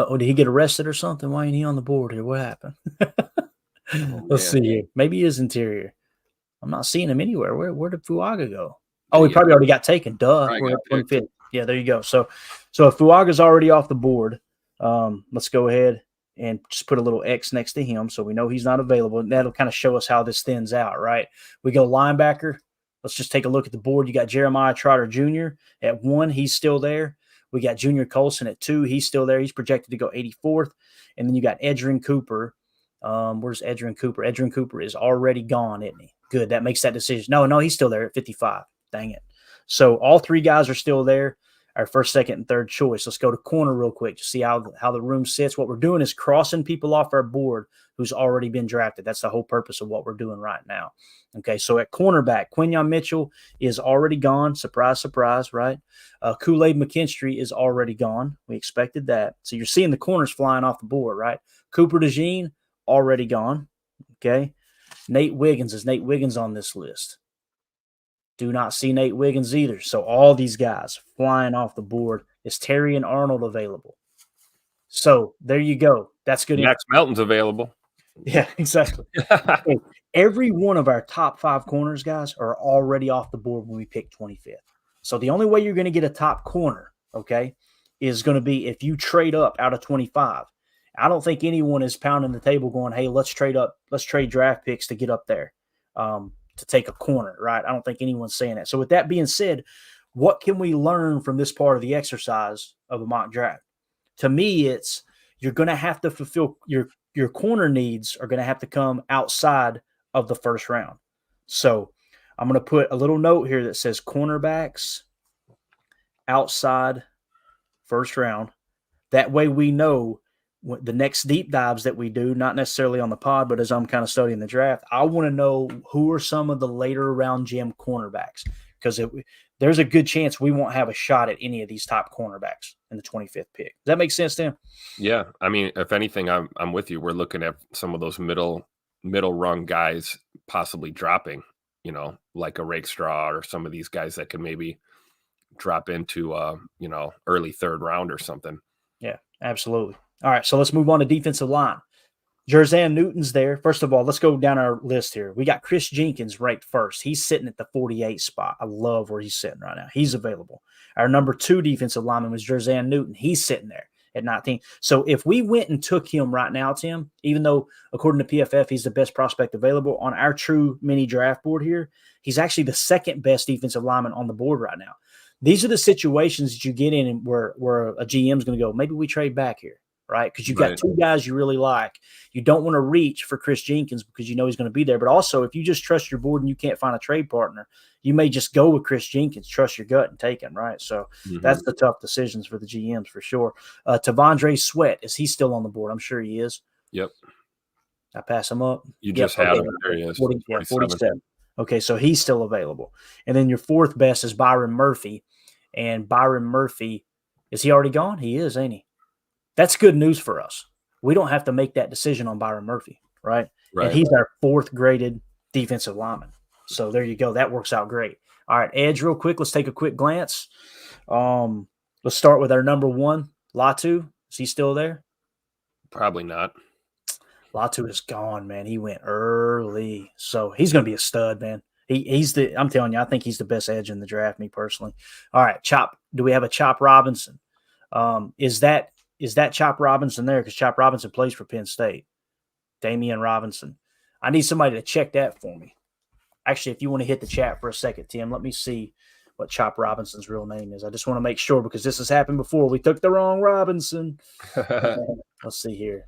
did he get arrested or something? Why ain't he on the board here? What happened? Let's see here. Maybe he is interior. I'm not seeing him anywhere. Where did Fuaga go? Oh, he probably already got taken. Duh. We're at 25th. Yeah, there you go. So if Fuaga's already off the board, let's go ahead and just put a little X next to him so we know he's not available. And that'll kind of show us how this thins out, right? We go linebacker. Let's just take a look at the board. You got Jeremiah Trotter Jr. at 1. He's still there. We got Junior Colson at 2. He's still there. He's projected to go 84th. And then you got Edrin Cooper. Where's Edrin Cooper? Edrin Cooper is already gone, isn't he? Good. That makes that decision. No, he's still there at 55. Dang it. So all three guys are still there. Our first, second, and third choice. Let's go to corner real quick to see how the room sits. What we're doing is crossing people off our board who's already been drafted. That's the whole purpose of what we're doing right now. Okay, so at cornerback, Quinyon Mitchell is already gone. Surprise, surprise, right? Kool-Aid McKinstry is already gone. We expected that. So you're seeing the corners flying off the board, right? Cooper DeJean, already gone. Okay. Nate Wiggins. Is Nate Wiggins on this list? Do not see Nate Wiggins either. So all these guys flying off the board. Is Terry and Arnold available? So there you go. That's good. Max Melton's available. Yeah, exactly. Okay. Every one of our top 5 corners, guys, are already off the board when we pick 25th. So the only way you're going to get a top corner, okay, is going to be if you trade up out of 25. I don't think anyone is pounding the table going, hey, let's trade up. Let's trade draft picks to get up there to take a corner, right? I don't think anyone's saying that. So with that being said, what can we learn from this part of the exercise of a mock draft? To me, it's you're going to have to fulfill your corner needs are going to have to come outside of the first round. So I'm going to put a little note here that says cornerbacks outside first round. That way we know the next deep dives that we do, not necessarily on the pod, but as I'm kind of studying the draft, I want to know who are some of the later round gem cornerbacks, because there's a good chance we won't have a shot at any of these top cornerbacks in the 25th pick. Does that make sense, Tim? Yeah. I mean, if anything, I'm with you. We're looking at some of those middle rung guys possibly dropping, like a Rakestraw or some of these guys that could maybe drop into, early third round or something. Yeah, absolutely. All right, so let's move on to defensive line. Jerzan Newton's there. First of all, let's go down our list here. We got Chris Jenkins ranked first. He's sitting at the 48 spot. I love where he's sitting right now. He's available. Our number 2 defensive lineman was Jerzan Newton. He's sitting there at 19. So if we went and took him right now, Tim, even though according to PFF he's the best prospect available, on our true mini draft board here, he's actually the second best defensive lineman on the board right now. These are the situations that you get in where a GM is going to go, maybe we trade back here. Right? Because you've got 2 guys you really like. You don't want to reach for Chris Jenkins because you know he's going to be there. But also, if you just trust your board and you can't find a trade partner, you may just go with Chris Jenkins, trust your gut, and take him, right? So that's the tough decisions for the GMs for sure. Tavondre Sweat, is he still on the board? I'm sure he is. Yep. I pass him up. You just had him. There he is. 47. Okay, so he's still available. And then your 4th best is Byron Murphy. And Byron Murphy, is he already gone? He is, ain't he? That's good news for us. We don't have to make that decision on Byron Murphy, right? And he's our 4th graded defensive lineman. So there you go. That works out great. All right, edge real quick. Let's take a quick glance. Let's start with our number 1, Latu. Is he still there? Probably not. Latu is gone, man. He went early. So he's going to be a stud, man. I'm telling you, I think he's the best edge in the draft, me personally. All right, Chop. Do we have a Chop Robinson? Is that Chop Robinson there? Because Chop Robinson plays for Penn State. Damian Robinson. I need somebody to check that for me. Actually, if you want to hit the chat for a second, Tim, let me see what Chop Robinson's real name is. I just want to make sure because this has happened before. We took the wrong Robinson. Let's see here.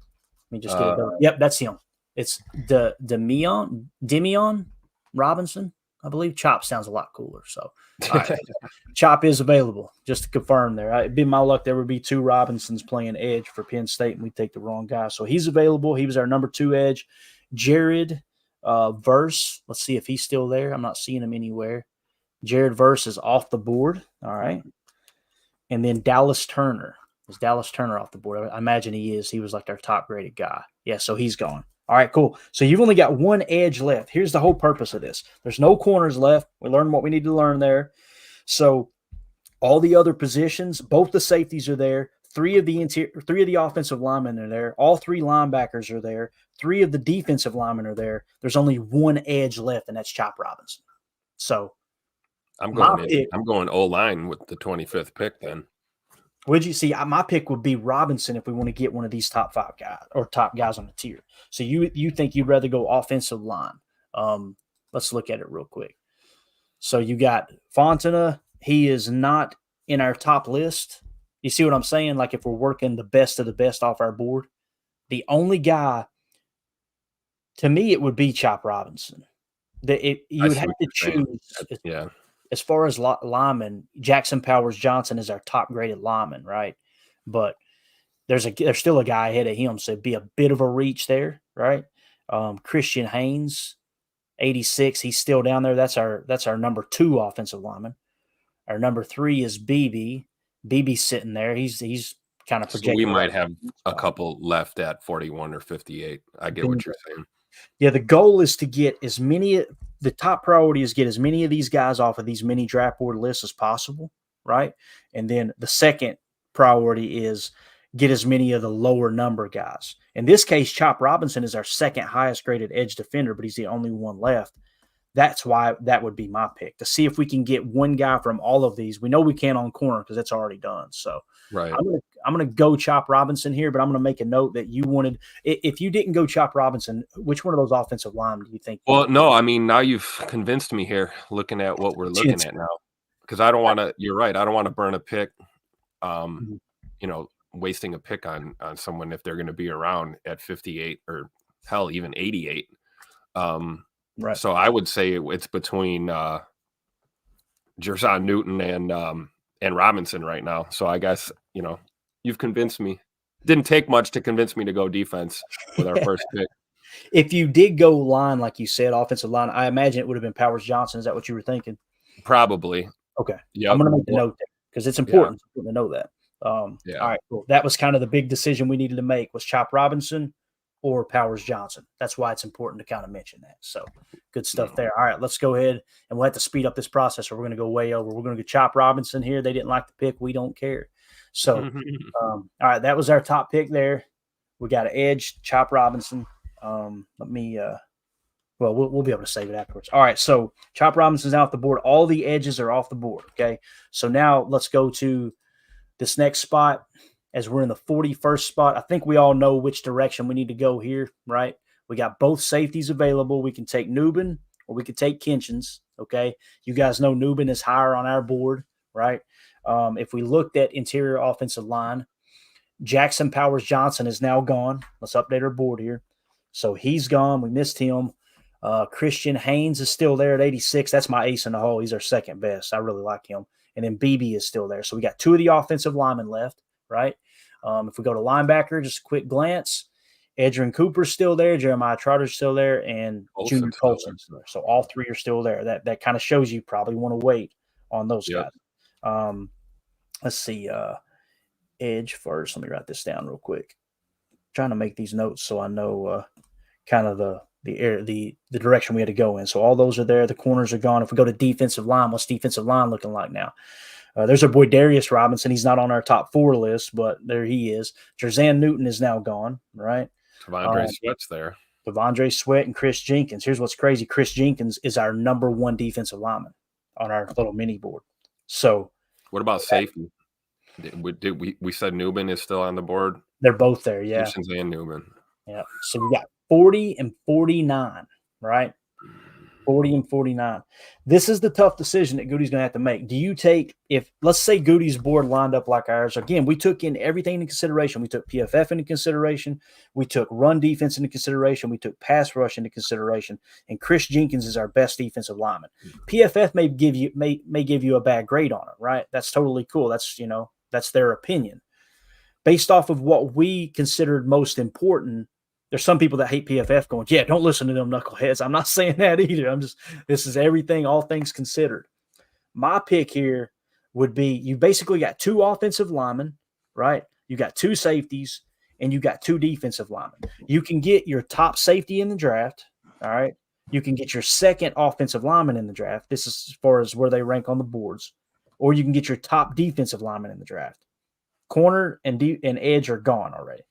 Let me just get it done. Yep, that's him. It's Demion Robinson, I believe. Chop sounds a lot cooler. So, all right. Chop is available. Just to confirm there. It'd be my luck there would be two Robinsons playing edge for Penn State, and we take the wrong guy. So he's available. He was our number 2 edge. Jared Verse. Let's see if he's still there. I'm not seeing him anywhere. Jared Verse is off the board. All right. And then Dallas Turner. Is Dallas Turner off the board? I imagine he is. He was like our top graded guy. Yeah, so he's gone. All right, cool. So you've only got one edge left. Here's the whole purpose of this. There's no corners left. We learned what we need to learn there. So all the other positions, both the safeties are there. 3 of the offensive linemen are there. All 3 linebackers are there. 3 of the defensive linemen are there. There's only one edge left, and that's Chop Robinson. So I'm going O-line with the 25th pick then. Would you see? My pick would be Robinson if we want to get one of these top 5 guys or top guys on the tier. So you think you'd rather go offensive line? Let's look at it real quick. So you got Fontana. He is not in our top list. You see what I'm saying? Like if we're working the best of the best off our board, the only guy to me it would be Chop Robinson. You would have to choose. Yeah. As far as linemen, Jackson Powers Johnson is our top graded lineman, right? But there's still a guy ahead of him, so it'd be a bit of a reach there, right? Christian Haynes, 86, he's still down there. That's our number 2 offensive lineman. Our number 3 is BB. BB's sitting there. He's kind of projected. So we might have a couple left at 41 or 58. I get what you're saying. Yeah, the goal is to get as many. The top priority is get as many of these guys off of these mini draft board lists as possible, right? And then the second priority is get as many of the lower number guys. In this case, Chop Robinson is our second highest graded edge defender, but he's the only one left. That's why that would be my pick, to see if we can get one guy from all of these. We know we can on corner because that's already done. So right. I'm gonna go Chop Robinson here, but I'm gonna make a note that you wanted. If you didn't go Chop Robinson, which one of those offensive linemen do you think? Well, no, I mean now you've convinced me here. Looking at what we're looking at now, because I don't want to. You're right. I don't want to burn a pick. Wasting a pick on someone if they're going to be around at 58 or hell even 88. Right. So I would say it's between Jer'Zhan Newton and Robinson right now. So I guess, you've convinced me. Didn't take much to convince me to go defense with our first pick. If you did go line, like you said, offensive line, I imagine it would have been Powers Johnson. Is that what you were thinking? Probably. Okay. Yeah. I'm going to make a note there because it's important. It's important to know that. All right, cool. That was kind of the big decision we needed to make was Chop Robinson or Powers Johnson. That's why it's important to kind of mention that. So good stuff there. All right, let's go ahead and we'll have to speed up this process or we're going to go way over. We're going to go Chop Robinson here. They didn't like the pick. We don't care. So, all right, that was our top pick there. We got an edge, Chop Robinson. We'll be able to save it afterwards. All right, so Chop Robinson's off the board. All the edges are off the board, okay? So now let's go to this next spot as we're in the 41st spot. I think we all know which direction we need to go here, right? We got both safeties available. We can take Newbin or we could take Kinchins, okay? You guys know Newbin is higher on our board, right? If we looked at interior offensive line, Jackson Powers Johnson is now gone. Let's update our board here. So he's gone. We missed him. Christian Haynes is still there at 86. That's my ace in the hole. He's our second best. I really like him. And then BB is still there. So we got 2 of the offensive linemen left, right? If we go to linebacker, just a quick glance. Edrin Cooper's still there. Jeremiah Trotter's still there. And Junior Colson's still there. So all 3 are still there. That kind of shows you probably want to wait on those guys. Let's see. Edge first. Let me write this down real quick. Trying to make these notes so I know kind of the direction we had to go in. So all those are there. The corners are gone. If we go to defensive line, what's defensive line looking like now? There's our boy Darius Robinson. He's not on our top 4 list, but there he is. Jer'Zhan Newton is now gone, right? Tavondre Sweat's there. Tavondre Sweat and Chris Jenkins. Here's what's crazy. Chris Jenkins is our number 1 defensive lineman on our little mini board. So what about safety? We said Newman is still on the board? They're both there, yeah. Kitchens and Newman. Yeah. So we got 40 and 49, right? 40 and 49. This is the tough decision that Goody's going to have to make. Do you take, if let's say Goody's board lined up like ours, again, we took in everything into consideration. We took PFF into consideration. We took run defense into consideration. We took pass rush into consideration. And Chris Jenkins is our best defensive lineman. PFF may give you a bad grade on it, right? That's totally cool. That's their opinion. Based off of what we considered most important, there's some people that hate PFF going, yeah, don't listen to them knuckleheads. I'm not saying that either. This is everything, all things considered. My pick here would be you basically got 2 offensive linemen, right? You got 2 safeties, and you got 2 defensive linemen. You can get your top safety in the draft, all right? You can get your second offensive lineman in the draft. This is as far as where they rank on the boards. Or you can get your top defensive lineman in the draft. Corner and edge are gone already.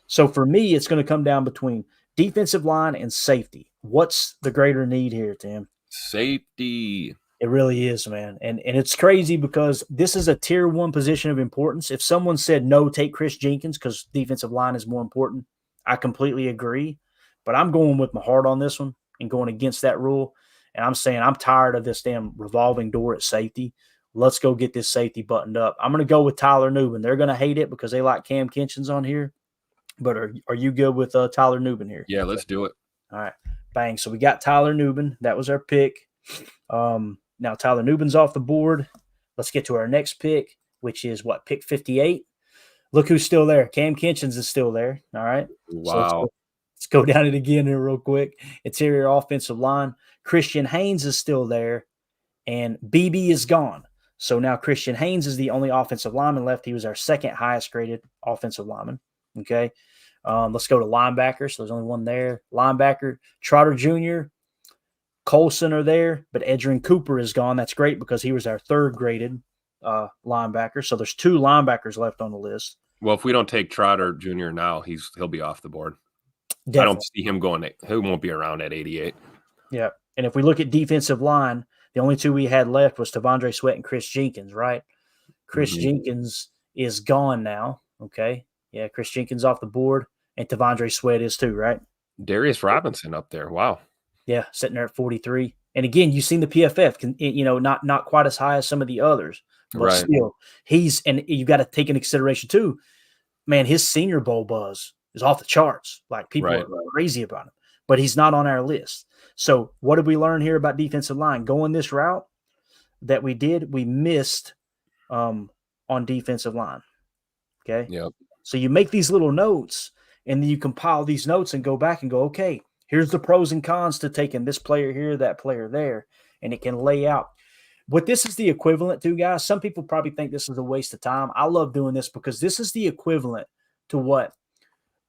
So for me, it's going to come down between defensive line and safety. What's the greater need here, Tim? Safety. It really is, man. And it's crazy because this is a tier 1 position of importance. If someone said, no, take Chris Jenkins because defensive line is more important, I completely agree. But I'm going with my heart on this one and going against that rule. And I'm saying I'm tired of this damn revolving door at safety. Let's go get this safety buttoned up. I'm going to go with Tyler Newman. They're going to hate it because they like Cam Kinchins on here. But are you good with Tyler Newman here? Yeah, let's do it. All right. Bang. So we got Tyler Newman. That was our pick. Now Tyler Newman's off the board. Let's get to our next pick, which is pick 58. Look who's still there. Cam Kinchins is still there. All right. Wow. So let's go down it again here real quick. Interior offensive line. Christian Haynes is still there, and BB is gone. So now Christian Haynes is the only offensive lineman left. He was our second highest graded offensive lineman. Okay. Let's go to linebacker. So there's only one there. Linebacker, Trotter Jr., Colson are there, but Edgerrin Cooper is gone. That's great because he was our 3rd graded linebacker. So there's 2 linebackers left on the list. Well, if we don't take Trotter Jr. now, he'll be off the board. Definitely. I don't see him going. He won't be around at 88. Yeah. And if we look at defensive line, the only 2 we had left was Tavondre Sweat and Chris Jenkins, right? Chris Jenkins is gone now. Okay. Yeah, Chris Jenkins off the board, and Tavondre Sweat is too, right? Darius Robinson up there. Wow. Yeah, sitting there at 43. And again, you've seen the PFF, not quite as high as some of the others, but Right. still, and you got to take into consideration too, man, his Senior Bowl buzz is off the charts. Like people Right. are crazy about him, but he's not on our list. So what did we learn here about defensive line? Going this route that we did, we missed on defensive line. Okay. Yep. So you make these little notes, and then you compile these notes and go back and go, okay, here's the pros and cons to taking this player here, that player there, and it can lay out. What this is the equivalent to, guys, some people probably think this is a waste of time. I love doing this because this is the equivalent to what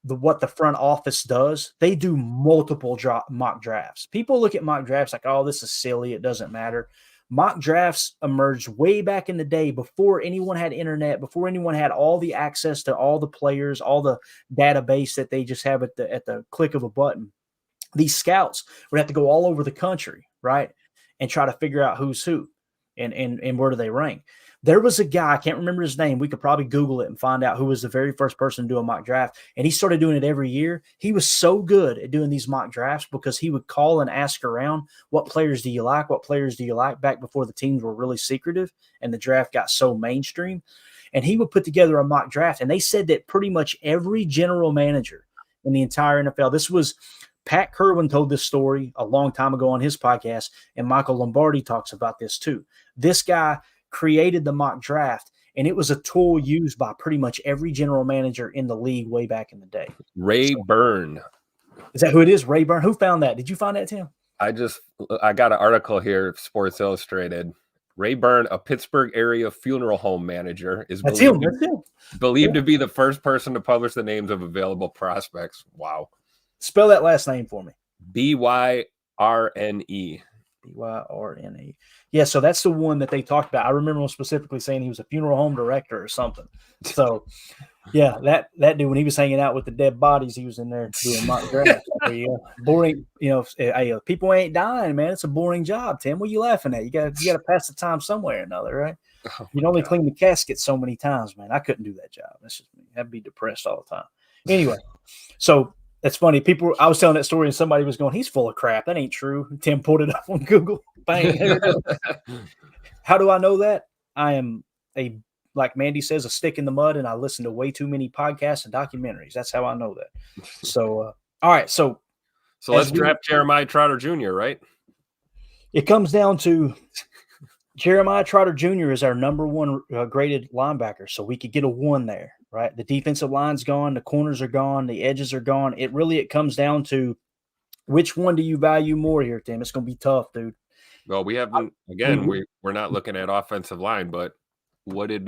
the front office does. They do multiple mock drafts. People look at mock drafts like, oh, this is silly. It doesn't matter. Mock drafts emerged way back in the day before anyone had internet, before anyone had all the access to all the players, all the database that they just have at the click of a button. These scouts would have to go all over the country, right, and try to figure out who's who and where do they rank. There was a guy, I can't remember his name. We could probably Google it and find out who was the very first person to do a mock draft. And he started doing it every year. He was so good at doing these mock drafts because he would call and ask around, what players do you like? What players do you like? Back before the teams were really secretive and the draft got so mainstream. And he would put together a mock draft. And they said that pretty much every general manager in the entire NFL, this was Pat Kerwin told this story a long time ago on his podcast, and Michael Lombardi talks about this too. This guy created the mock draft, and it was a tool used by pretty much every general manager in the league way back in the day. Ray Byrne. Is that who it is? Ray Byrne? Who found that? Did you find that, Tim? I got an article here, Sports Illustrated. Ray Byrne, a Pittsburgh area funeral home manager, is believed to be the first person to publish the names of available prospects. Wow. Spell that last name for me. Byrne. Byrne. Yeah, so that's the one that they talked about. I remember him specifically saying he was a funeral home director or something. So, yeah, that dude, when he was hanging out with the dead bodies, he was in there doing mock drafts. Boring, people ain't dying, man. It's a boring job, Tim. What are you laughing at? You got to pass the time somewhere or another, right? Oh You my only God. clean the casket so many times, man. I couldn't do that job. That's just me. I'd be depressed all the time. Anyway, so it's funny. I was telling that story and somebody was going, he's full of crap. That ain't true. Tim pulled it up on Google. Bang. There it is. How do I know that? I am like Mandy says, a stick in the mud, and I listen to way too many podcasts and documentaries. That's how I know that. So, all right. So So let's draft Jeremiah Trotter Jr., right? it comes down to Jeremiah Trotter Jr. is our number one graded linebacker, so we could get a 1 there, right? The defensive line's gone, the corners are gone, the edges are gone. It comes down to which one do you value more here, Tim? It's going to be tough, dude. Well, we haven't. Again, we're not looking at offensive line, but what did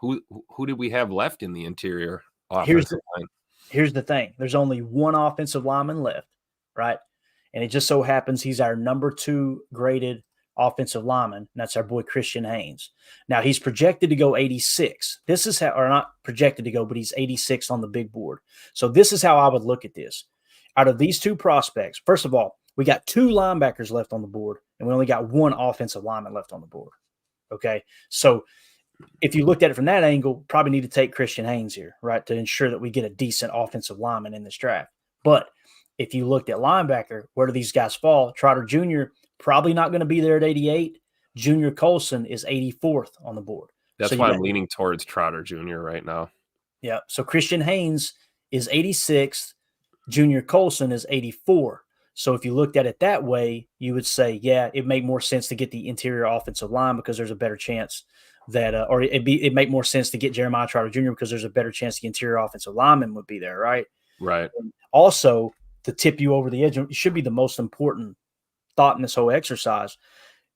who did we have left in the interior offensive line? Here's the thing: there's only one offensive lineman left, right? And it just so happens he's our number 2 graded offensive lineman. And that's our boy Christian Haynes. Now he's projected to go 86. This is how, or not projected to go, but he's 86 on the big board. So this is how I would look at this. Out of these 2 prospects, first of all, we got 2 linebackers left on the board, and we only got 1 offensive lineman left on the board. Okay, so if you looked at it from that angle, probably need to take Christian Haynes here, right, to ensure that we get a decent offensive lineman in this draft. But if you looked at linebacker, where do these guys fall? Trotter Jr. probably not going to be there at 88. Junior Colson is 84th on the board. That's why I'm leaning towards Trotter Jr. right now. Yeah. So Christian Haynes is 86th. Junior Colson is 84. So if you looked at it that way, you would say, yeah, it made more sense to get the interior offensive line because there's a better chance that, or it make more sense to get Jeremiah Trotter Jr. because there's a better chance the interior offensive lineman would be there, right? Right. And also, to tip you over the edge, it should be the most important thought in this whole exercise,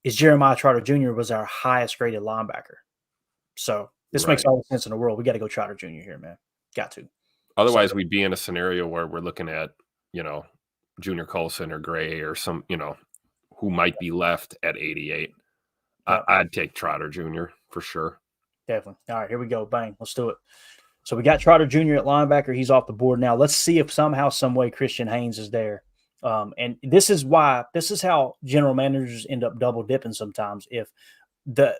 is Jeremiah Trotter Jr. was our highest graded linebacker. So this makes all the sense in the world. We got to go Trotter Jr. here, man. Got to. Otherwise, we'd be in a scenario where we're looking at, Junior Colson or Gray or some, who might be left at 88. I'd take Trotter Jr. for sure. Definitely. All right, here we go. Bang. Let's do it. So we got Trotter Jr. at linebacker. He's off the board now. Let's see if somehow, some way Christian Haynes is there. And this is how general managers end up double dipping sometimes if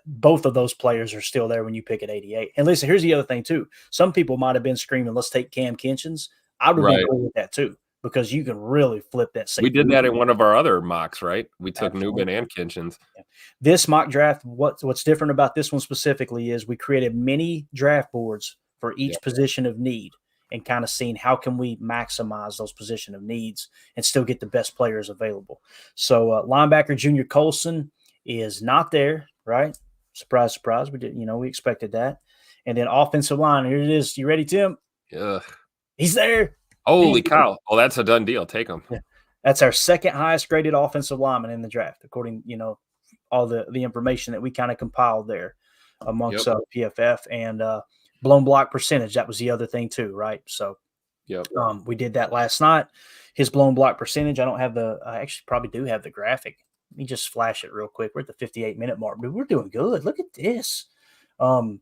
both of those players are still there when you pick at 88. And listen, here's the other thing too. Some people might have been screaming, let's take Cam Kinchins. I would be cool with that too, because you can really flip that. We did that in one of our other mocks, right? We took Absolutely. Newman and Kinchins. Yeah. This mock draft, what's different about this one specifically is we created many draft boards for each position of need and kind of seeing how can we maximize those position of needs and still get the best players available. So linebacker Junior Colson is not there, right? Surprise, surprise. We did, we expected that. And then offensive line, here it is. You ready, Tim? Yeah. He's there. Holy cow. Oh, that's a done deal. Take him. Yeah. That's our second highest graded offensive lineman in the draft, according, all the information that we kind of compiled there amongst PFF and blown block percentage. That was the other thing too, right? So we did that last night. His blown block percentage, I actually probably do have the graphic. Let me just flash it real quick. We're at the 58-minute mark. Dude, we're doing good. Look at this. Blown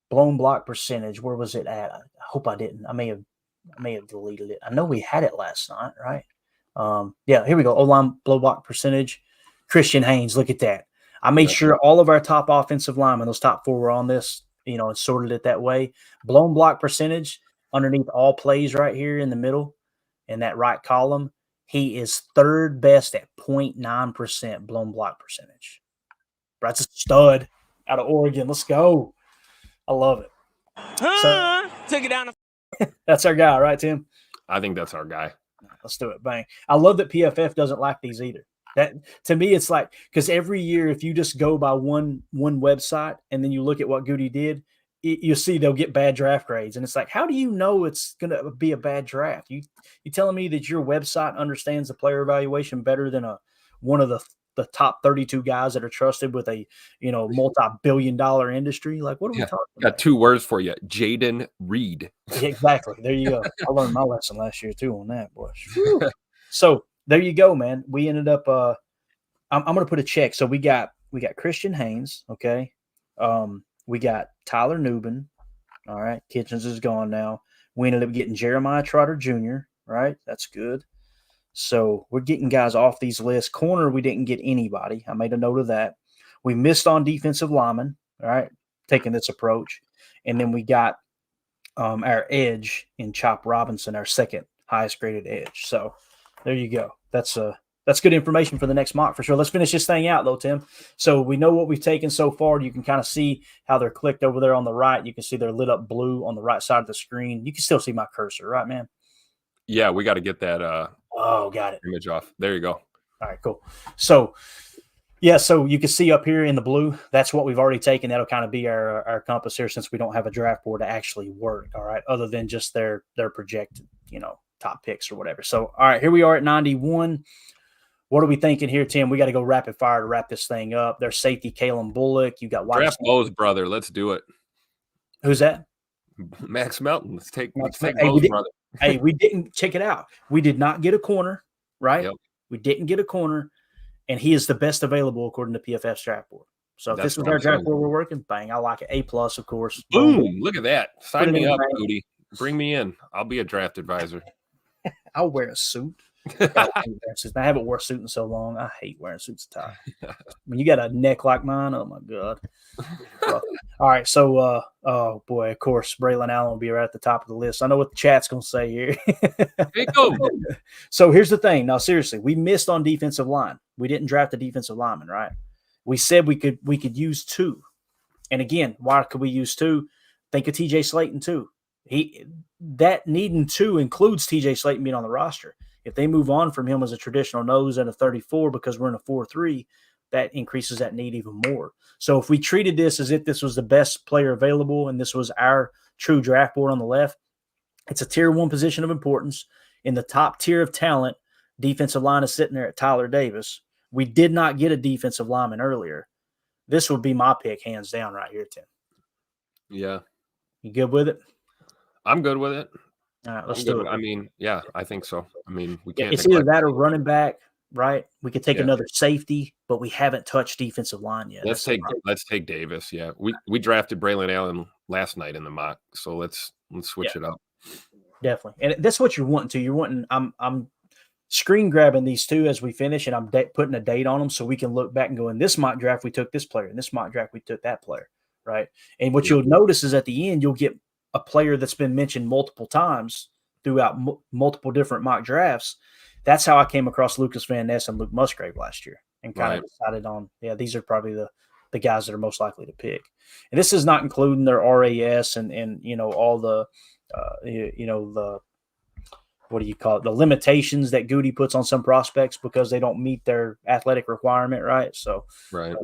block percentage. Where was it at? I hope I didn't. I may have deleted it. I know we had it last night, right? Here we go. O-line blow block percentage. Christian Haynes, look at that. I made sure all of our top offensive linemen, those top 4 were on this, and sorted it that way. Blown block percentage underneath all plays right here in the middle in that right column. He is third best at 0.9% blown block percentage. That's a stud out of Oregon. Let's go. I love it. So, took it down. That's our guy, right, Tim? I think that's our guy. Let's do it. Bang. I love that PFF doesn't like these either. That, to me, it's like, because every year, if you just go by one website and then you look at what Goody did, you'll see they'll get bad draft grades. And it's like, how do you know it's going to be a bad draft? You telling me that your website understands the player evaluation better than one of the top 32 guys that are trusted with a multi-billion-dollar industry? Like, what are we talking about? Got 2 words for you: Jaden Reed. Yeah, exactly. There you go. I learned my lesson last year too on that, boy. So there you go, man. We ended up. I'm going to put a check. So we got Christian Haynes. Okay. We got Tyler Newman. All right. Kitchens is gone now. We ended up getting Jeremiah Trotter Jr. Right. That's good. So we're getting guys off these lists. Corner, we didn't get anybody. I made a note of that. We missed on defensive linemen. all right, taking this approach. And then we got our edge in Chop Robinson, our second highest graded edge. So there you go. That's good information for the next mock for sure. Let's finish this thing out though, Tim. So we know what we've taken so far. You can kind of see how they're clicked over there on the right. You can see they're lit up blue on the right side of the screen. You can still see my cursor, right, man? Yeah, we got to get that got it. image off. There you go. All right, cool. So yeah, so you can see up here in the blue, that's what we've already taken. That'll kind of be our compass here since we don't have a draft board to actually work, all right, other than just their projected, top picks or whatever. So, all right, here we are at 91. What are we thinking here, Tim? We got to go rapid fire to wrap this thing up. There's safety Kalen Bullock. You got Draft Bo's brother. Let's do it. Who's that? Max Melton. Let's take Bo's brother. Hey, we didn't check it out. We did not get a corner, right? Yep. We didn't get a corner, and he is the best available according to PFF's draft board. So if this was our draft board we're working, bang, I like it. A+, of course. Boom. Look at that. Sign me up, Goody. Bring me in. I'll be a draft advisor. I'll wear a suit. I haven't worn a suit in so long. I hate wearing suits and tie. When you got a neck like mine, oh my God. All right, so oh boy, of course, Braylon Allen will be right at the top of the list. I know what the chat's gonna say here. Hey, go. So here's the thing. Now, seriously, we missed on defensive line. We didn't draft a defensive lineman, right? We said we could use two. And again, why could we use two? Think of TJ Slayton too. That needing two includes TJ Slayton being on the roster. If they move on from him as a traditional nose and a 34 because we're in a 4-3, that increases that need even more. So if we treated this as if this was the best player available and this was our true draft board on the left, it's a tier 1 position of importance. In the top tier of talent, defensive line is sitting there at Tyler Davis. We did not get a defensive lineman earlier. This would be my pick, hands down, right here, Tim. Yeah. You good with it? I'm good with it. All right, let's do it. I mean, yeah, I think so. I mean, we can't. It's either that or running back, right? We could take another safety, but we haven't touched defensive line yet. Let's take Davis. Yeah, we drafted Braylon Allen last night in the mock, so let's switch it up. Definitely, and that's what you're wanting to. You're wanting. I'm screen grabbing these two as we finish, and I'm putting a date on them so we can look back and go, in this mock draft we took this player, in this mock draft we took that player, right? And what you'll notice is at the end you'll get a player that's been mentioned multiple times throughout multiple different mock drafts. That's how I came across Lucas Van Ness and Luke Musgrave last year and kind of decided on, these are probably the guys that are most likely to pick. And this is not including their RAS and all the, the, what do you call it? The limitations that Goody puts on some prospects because they don't meet their athletic requirement. Right. So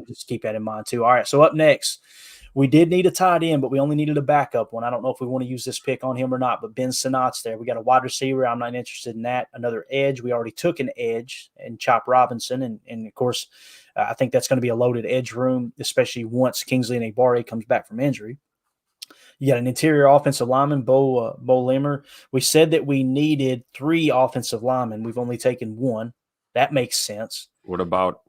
just keep that in mind too. All right. So up next, we did need a tight end, but we only needed a backup one. I don't know if we want to use this pick on him or not, but Ben Sinat's there. We got a wide receiver. I'm not interested in that. Another edge. We already took an edge in Chop Robinson. And of course, I think that's going to be a loaded edge room, especially once Kingsley Enagbare comes back from injury. You got an interior offensive lineman, Bo Limmer. We said that we needed 3 offensive linemen. We've only taken 1. That makes sense. What about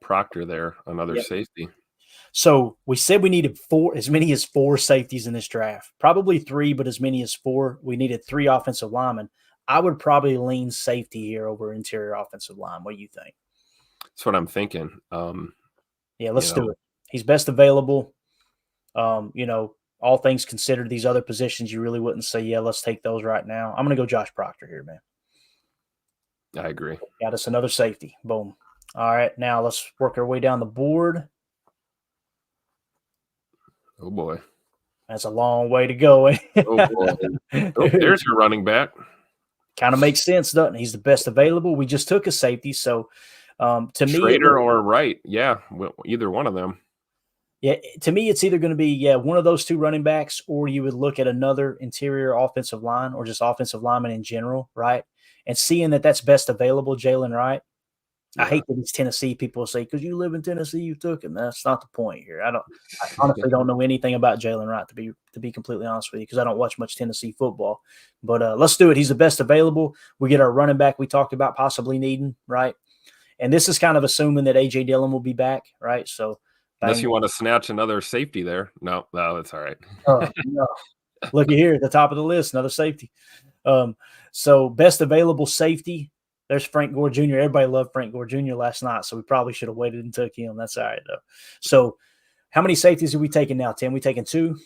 Proctor there, another safety? So we said we needed 4, as many as 4 safeties in this draft. Probably 3, but as many as 4. We needed 3 offensive linemen. I would probably lean safety here over interior offensive line. What do you think? That's what I'm thinking. Let's do it. He's best available. All things considered, these other positions, you really wouldn't say, let's take those right now. I'm going to go Josh Proctor here, man. I agree. Got us another safety. Boom. All right, now let's work our way down the board. Oh, boy. That's a long way to go. Oh, boy. There's your running back. Kind of makes sense, doesn't it? He's the best available. We just took a safety, so to me, Schrader or Wright, either one of them. Yeah, to me, it's either going to be one of those 2 running backs, or you would look at another interior offensive line or just offensive lineman in general, right? And seeing that that's best available, Jalen Wright. I hate that these Tennessee people say, because you live in Tennessee, you took him. That's not the point here. I honestly don't know anything about Jalen Wright, to be completely honest with you, because I don't watch much Tennessee football. But let's do it. He's the best available. We get our running back we talked about possibly needing, right? And this is kind of assuming that A.J. Dillon will be back, right? So unless you want to snatch another safety there. No, that's all right. No. Looky here at the top of the list, another safety. So best available safety. There's Frank Gore Jr. Everybody loved Frank Gore Jr. last night, so we probably should have waited and took him. That's all right, though. So How many safeties are we taking now, Tim? We taking 2?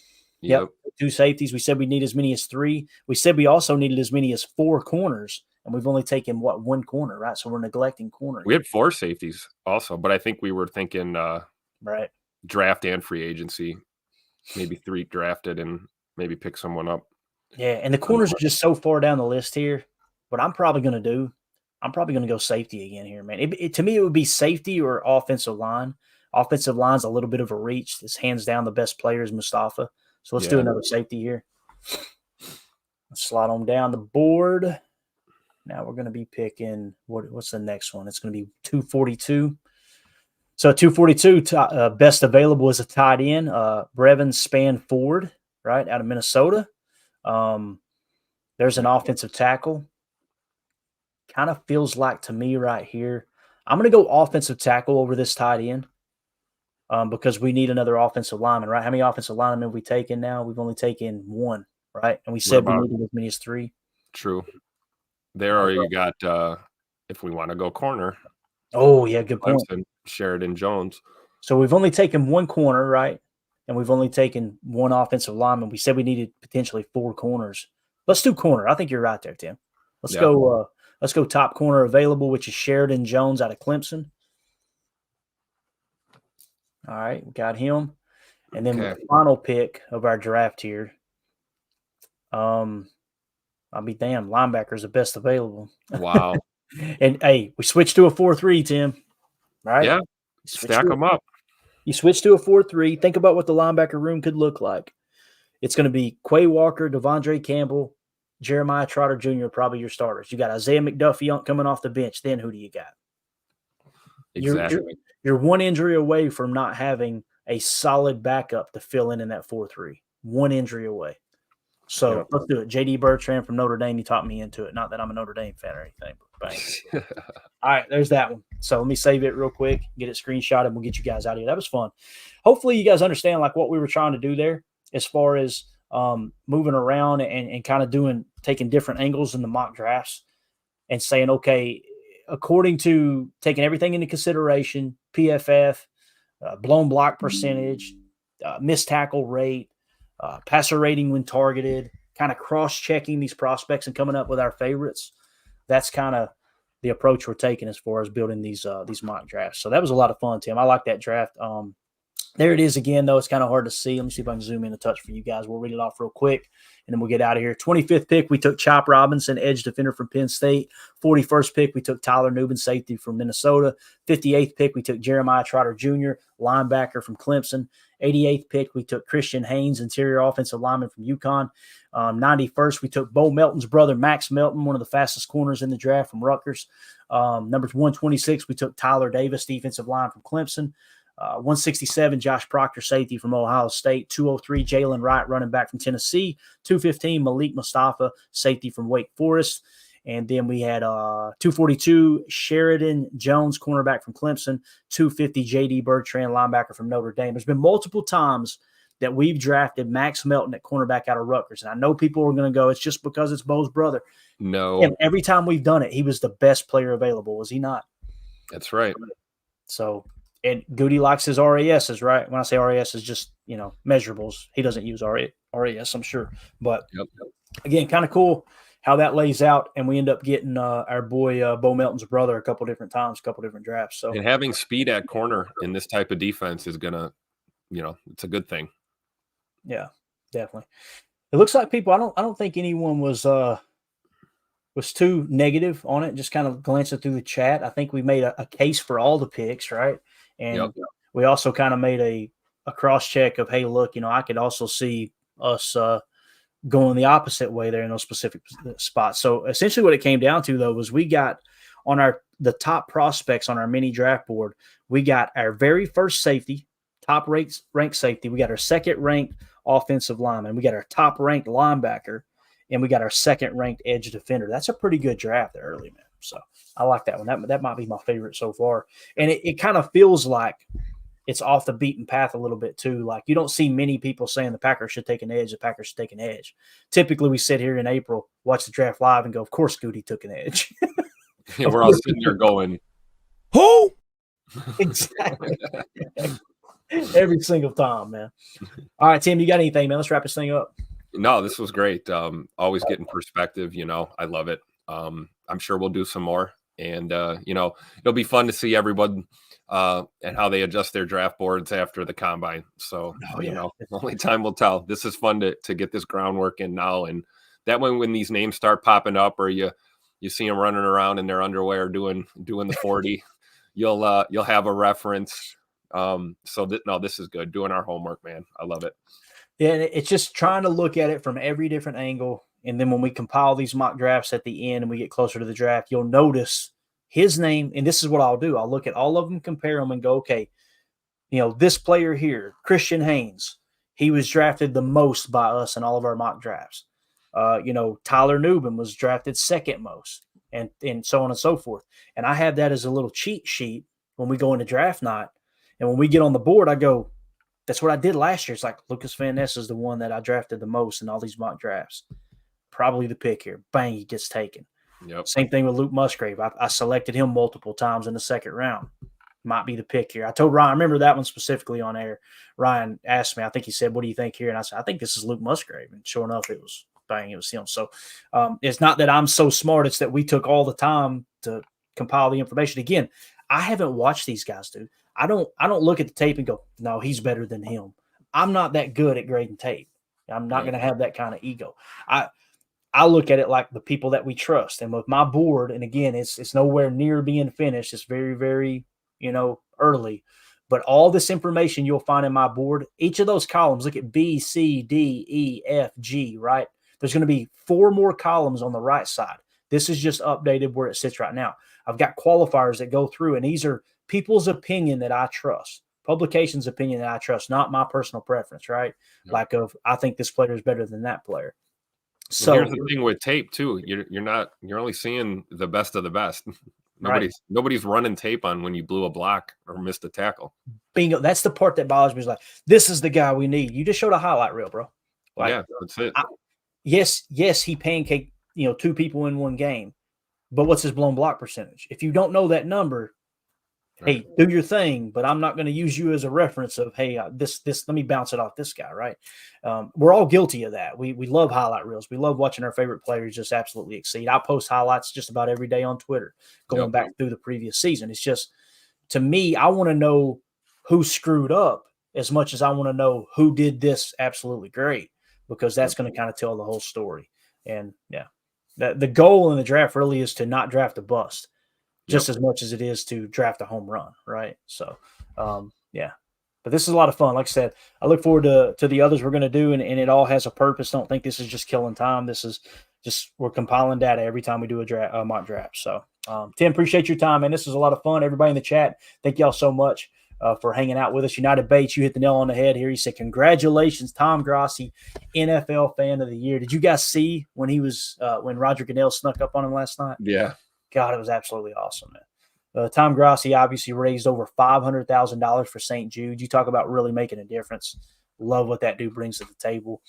Yep. 2 safeties. We said we need as many as 3. We said we also needed as many as 4 corners, and we've only taken, 1 corner, right? So we're neglecting corner. We had 4 safeties also, but I think we were thinking right. Draft and free agency, maybe 3 drafted and maybe pick someone up. Yeah, and the corners are just so far down the list here. What I'm probably going to do, I'm probably going to go safety again here, man. To me, it would be safety or offensive line. Offensive line's a little bit of a reach. This hands down the best player is Mustafa. So let's do another safety here. Let's slide on down the board. Now we're going to be picking what's the next one? It's going to be 242. So 242, best available is a tight end, Brevin Spanford, right, out of Minnesota. There's an offensive tackle. Kind of feels like to me right here, I'm going to go offensive tackle over this tight end because we need another offensive lineman, right? How many offensive linemen have we taken now? We've only taken 1, right? And we said we needed as many as 3. True. There or you got, if we want to go corner. Oh, yeah, good point. Sheridan Jones. So we've only taken 1 corner, right? And we've only taken 1 offensive lineman. We said we needed potentially 4 corners. Let's do corner. I think you're right there, Tim. Let's go. Let's go top corner available, which is Sheridan Jones out of Clemson. All right, we got him. And then the final pick of our draft here. I'll be damned. Linebacker is the best available. Wow. And hey, we switched to a 4-3, Tim. Right? Yeah. Stack them up. You switch to a 4-3. Think about what the linebacker room could look like. It's going to be Quay Walker, Devondre Campbell, Jeremiah Trotter Jr. probably your starters. You got Isaiah McDuffie coming off the bench. Then who do you got? Exactly. You're 1 injury away from not having a solid backup to fill in that 4-3. 1 injury away. So let's do it. J.D. Bertrand from Notre Dame, you taught me into it. Not that I'm a Notre Dame fan or anything. But bang. All right, there's that one. So let me save it real quick, get it screenshotted, and we'll get you guys out of here. That was fun. Hopefully you guys understand like what we were trying to do there as far as moving around and kind of taking different angles in the mock drafts and saying, okay, according to taking everything into consideration, PFF, blown block percentage, missed tackle rate, passer rating when targeted, kind of cross-checking these prospects and coming up with our favorites. That's kind of the approach we're taking as far as building these mock drafts. So that was a lot of fun, Tim. I like that draft. There it is again, though. It's kind of hard to see. Let me see if I can zoom in a touch for you guys. We'll read it off real quick, and then we'll get out of here. 25th pick, we took Chop Robinson, edge defender from Penn State. 41st pick, we took Tyler Nubin, safety from Minnesota. 58th pick, we took Jeremiah Trotter Jr., linebacker from Clemson. 88th pick, we took Christian Haynes, interior offensive lineman from UConn. 91st, we took Bo Melton's brother, Max Melton, one of the fastest corners in the draft from Rutgers. Number 126, we took Tyler Davis, defensive line from Clemson. 167, Josh Proctor, safety from Ohio State. 203, Jalen Wright, running back from Tennessee. 215, Malik Mustafa, safety from Wake Forest. And then we had 242, Sheridan Jones, cornerback from Clemson. 250, J.D. Bertrand, linebacker from Notre Dame. There's been multiple times that we've drafted Max Melton at cornerback out of Rutgers. And I know people are going to go, it's just because it's Bo's brother. No. And every time we've done it, he was the best player available, was he not? That's right. So – and Goody likes his RASs, right? When I say RAS is just, measurables. He doesn't use RAS, I'm sure. But, again, kind of cool how that lays out. And we end up getting our boy Bo Melton's brother a couple different times, a couple different drafts. So, and having speed at corner in this type of defense is going to, it's a good thing. Yeah, definitely. It looks like people, I don't think anyone was too negative on it. Just kind of glancing through the chat. I think we made a case for all the picks, right? And we also kind of made a cross check of, hey, look, I could also see us going the opposite way there in those specific spots. So essentially what it came down to, though, was we got on the top prospects on our mini draft board, we got our very first safety, top ranked safety. We got our second ranked offensive lineman. We got our top ranked linebacker, and we got our second ranked edge defender. That's a pretty good draft there early, man. So I like that one. That might be my favorite so far. And it kind of feels like it's off the beaten path a little bit too. Like you don't see many people saying the Packers should take an edge. The Packers should take an edge. Typically we sit here in April, watch the draft live and go, of course Goody took an edge. Yeah, we're all sitting there going, who? Exactly. Every single time, man. All right, Tim, you got anything, man? Let's wrap this thing up. No, this was great. Always getting perspective, I love it. I'm sure we'll do some more. And, it'll be fun to see everyone and how they adjust their draft boards after the combine. So, only time will tell. This is fun to get this groundwork in now. And that way, when these names start popping up or you see them running around in their underwear doing the 40, you'll have a reference. This is good. Doing our homework, man. I love it. Yeah, it's just trying to look at it from every different angle. And then when we compile these mock drafts at the end and we get closer to the draft, you'll notice his name. And this is what I'll do. I'll look at all of them, compare them, and go, okay, this player here, Christian Haynes, he was drafted the most by us in all of our mock drafts. Tyler Newbin was drafted second most, and so on and so forth. And I have that as a little cheat sheet when we go into draft night. And when we get on the board, I go, that's what I did last year. It's like Lucas Van Ness is the one that I drafted the most in all these mock drafts. Probably the pick here. Bang, he gets taken. Yep. Same thing with Luke Musgrave. I selected him multiple times in the second round. Might be the pick here. I told Ryan, I remember that one specifically on air. Ryan asked me, I think he said, what do you think here? And I said, I think this is Luke Musgrave. And sure enough, it was him. So it's not that I'm so smart. It's that we took all the time to compile the information. Again, I haven't watched these guys, dude. I don't look at the tape and go, no, he's better than him. I'm not that good at grading tape. I'm not going to have that kind of ego. I look at it like the people that we trust. And with my board, and again, it's nowhere near being finished. It's very, very, early. But all this information you'll find in my board, each of those columns, look at B, C, D, E, F, G, right? There's going to be 4 more columns on the right side. This is just updated where it sits right now. I've got qualifiers that go through, and these are people's opinion that I trust, publication's opinion that I trust, not my personal preference, right? Yep. Like I think this player is better than that player. So here's the thing with tape too. You're only seeing the best of the best. Nobody's running tape on when you blew a block or missed a tackle. Bingo. That's the part that bothers me. Is like, this is the guy we need. You just showed a highlight reel, bro. Like, yeah, that's it. Yes, he pancaked 2 people in one game, but what's his blown block percentage? If you don't know that number, hey, do your thing, but I'm not going to use you as a reference of, hey, this, let me bounce it off this guy, right? We're all guilty of that. We love highlight reels. We love watching our favorite players just absolutely exceed. I post highlights just about every day on Twitter, going back through the previous season. It's just, to me, I want to know who screwed up as much as I want to know who did this absolutely great, because that's going to kind of tell the whole story. And, the goal in the draft really is to not draft a bust. Just as much as it is to draft a home run, right? So, But this is a lot of fun. Like I said, I look forward to the others we're going to do, and it all has a purpose. Don't think this is just killing time. This is just, we're compiling data every time we do a mock draft. So, Tim, appreciate your time, man. This was a lot of fun. Everybody in the chat, thank y'all so much for hanging out with us. United Bates, you hit the nail on the head here. He said, congratulations, Tom Grossi, NFL Fan of the Year. Did you guys see when he was when Roger Goodell snuck up on him last night? Yeah. God, it was absolutely awesome, man. Tom Grossi obviously raised over $500,000 for St. Jude. You talk about really making a difference. Love what that dude brings to the table.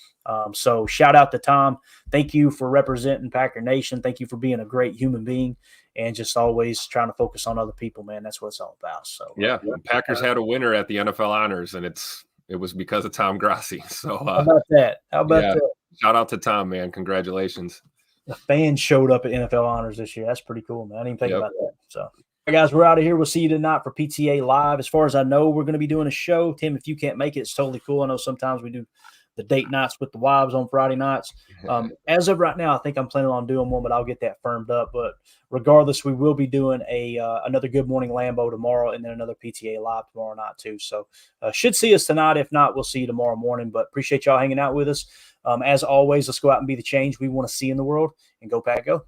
So shout out to Tom. Thank you for representing Packer Nation. Thank you for being a great human being and just always trying to focus on other people, man. That's what it's all about. So Packers had a winner at the NFL Honors, and it was because of Tom Grossi. So how about that? That? Shout out to Tom, man. Congratulations. The fans showed up at NFL Honors this year. That's pretty cool, man. I didn't even think about that. So, all right, guys, we're out of here. We'll see you tonight for PTA Live. As far as I know, we're going to be doing a show. Tim, if you can't make it, it's totally cool. I know sometimes we do the date nights with the wives on Friday nights. As of right now, I think I'm planning on doing one, but I'll get that firmed up. But regardless, we will be doing another Good Morning Lambeau tomorrow, and then another PTA Live tomorrow night too. So should see us tonight. If not, we'll see you tomorrow morning. But appreciate y'all hanging out with us. As always, let's go out and be the change we want to see in the world, and go Pack Go.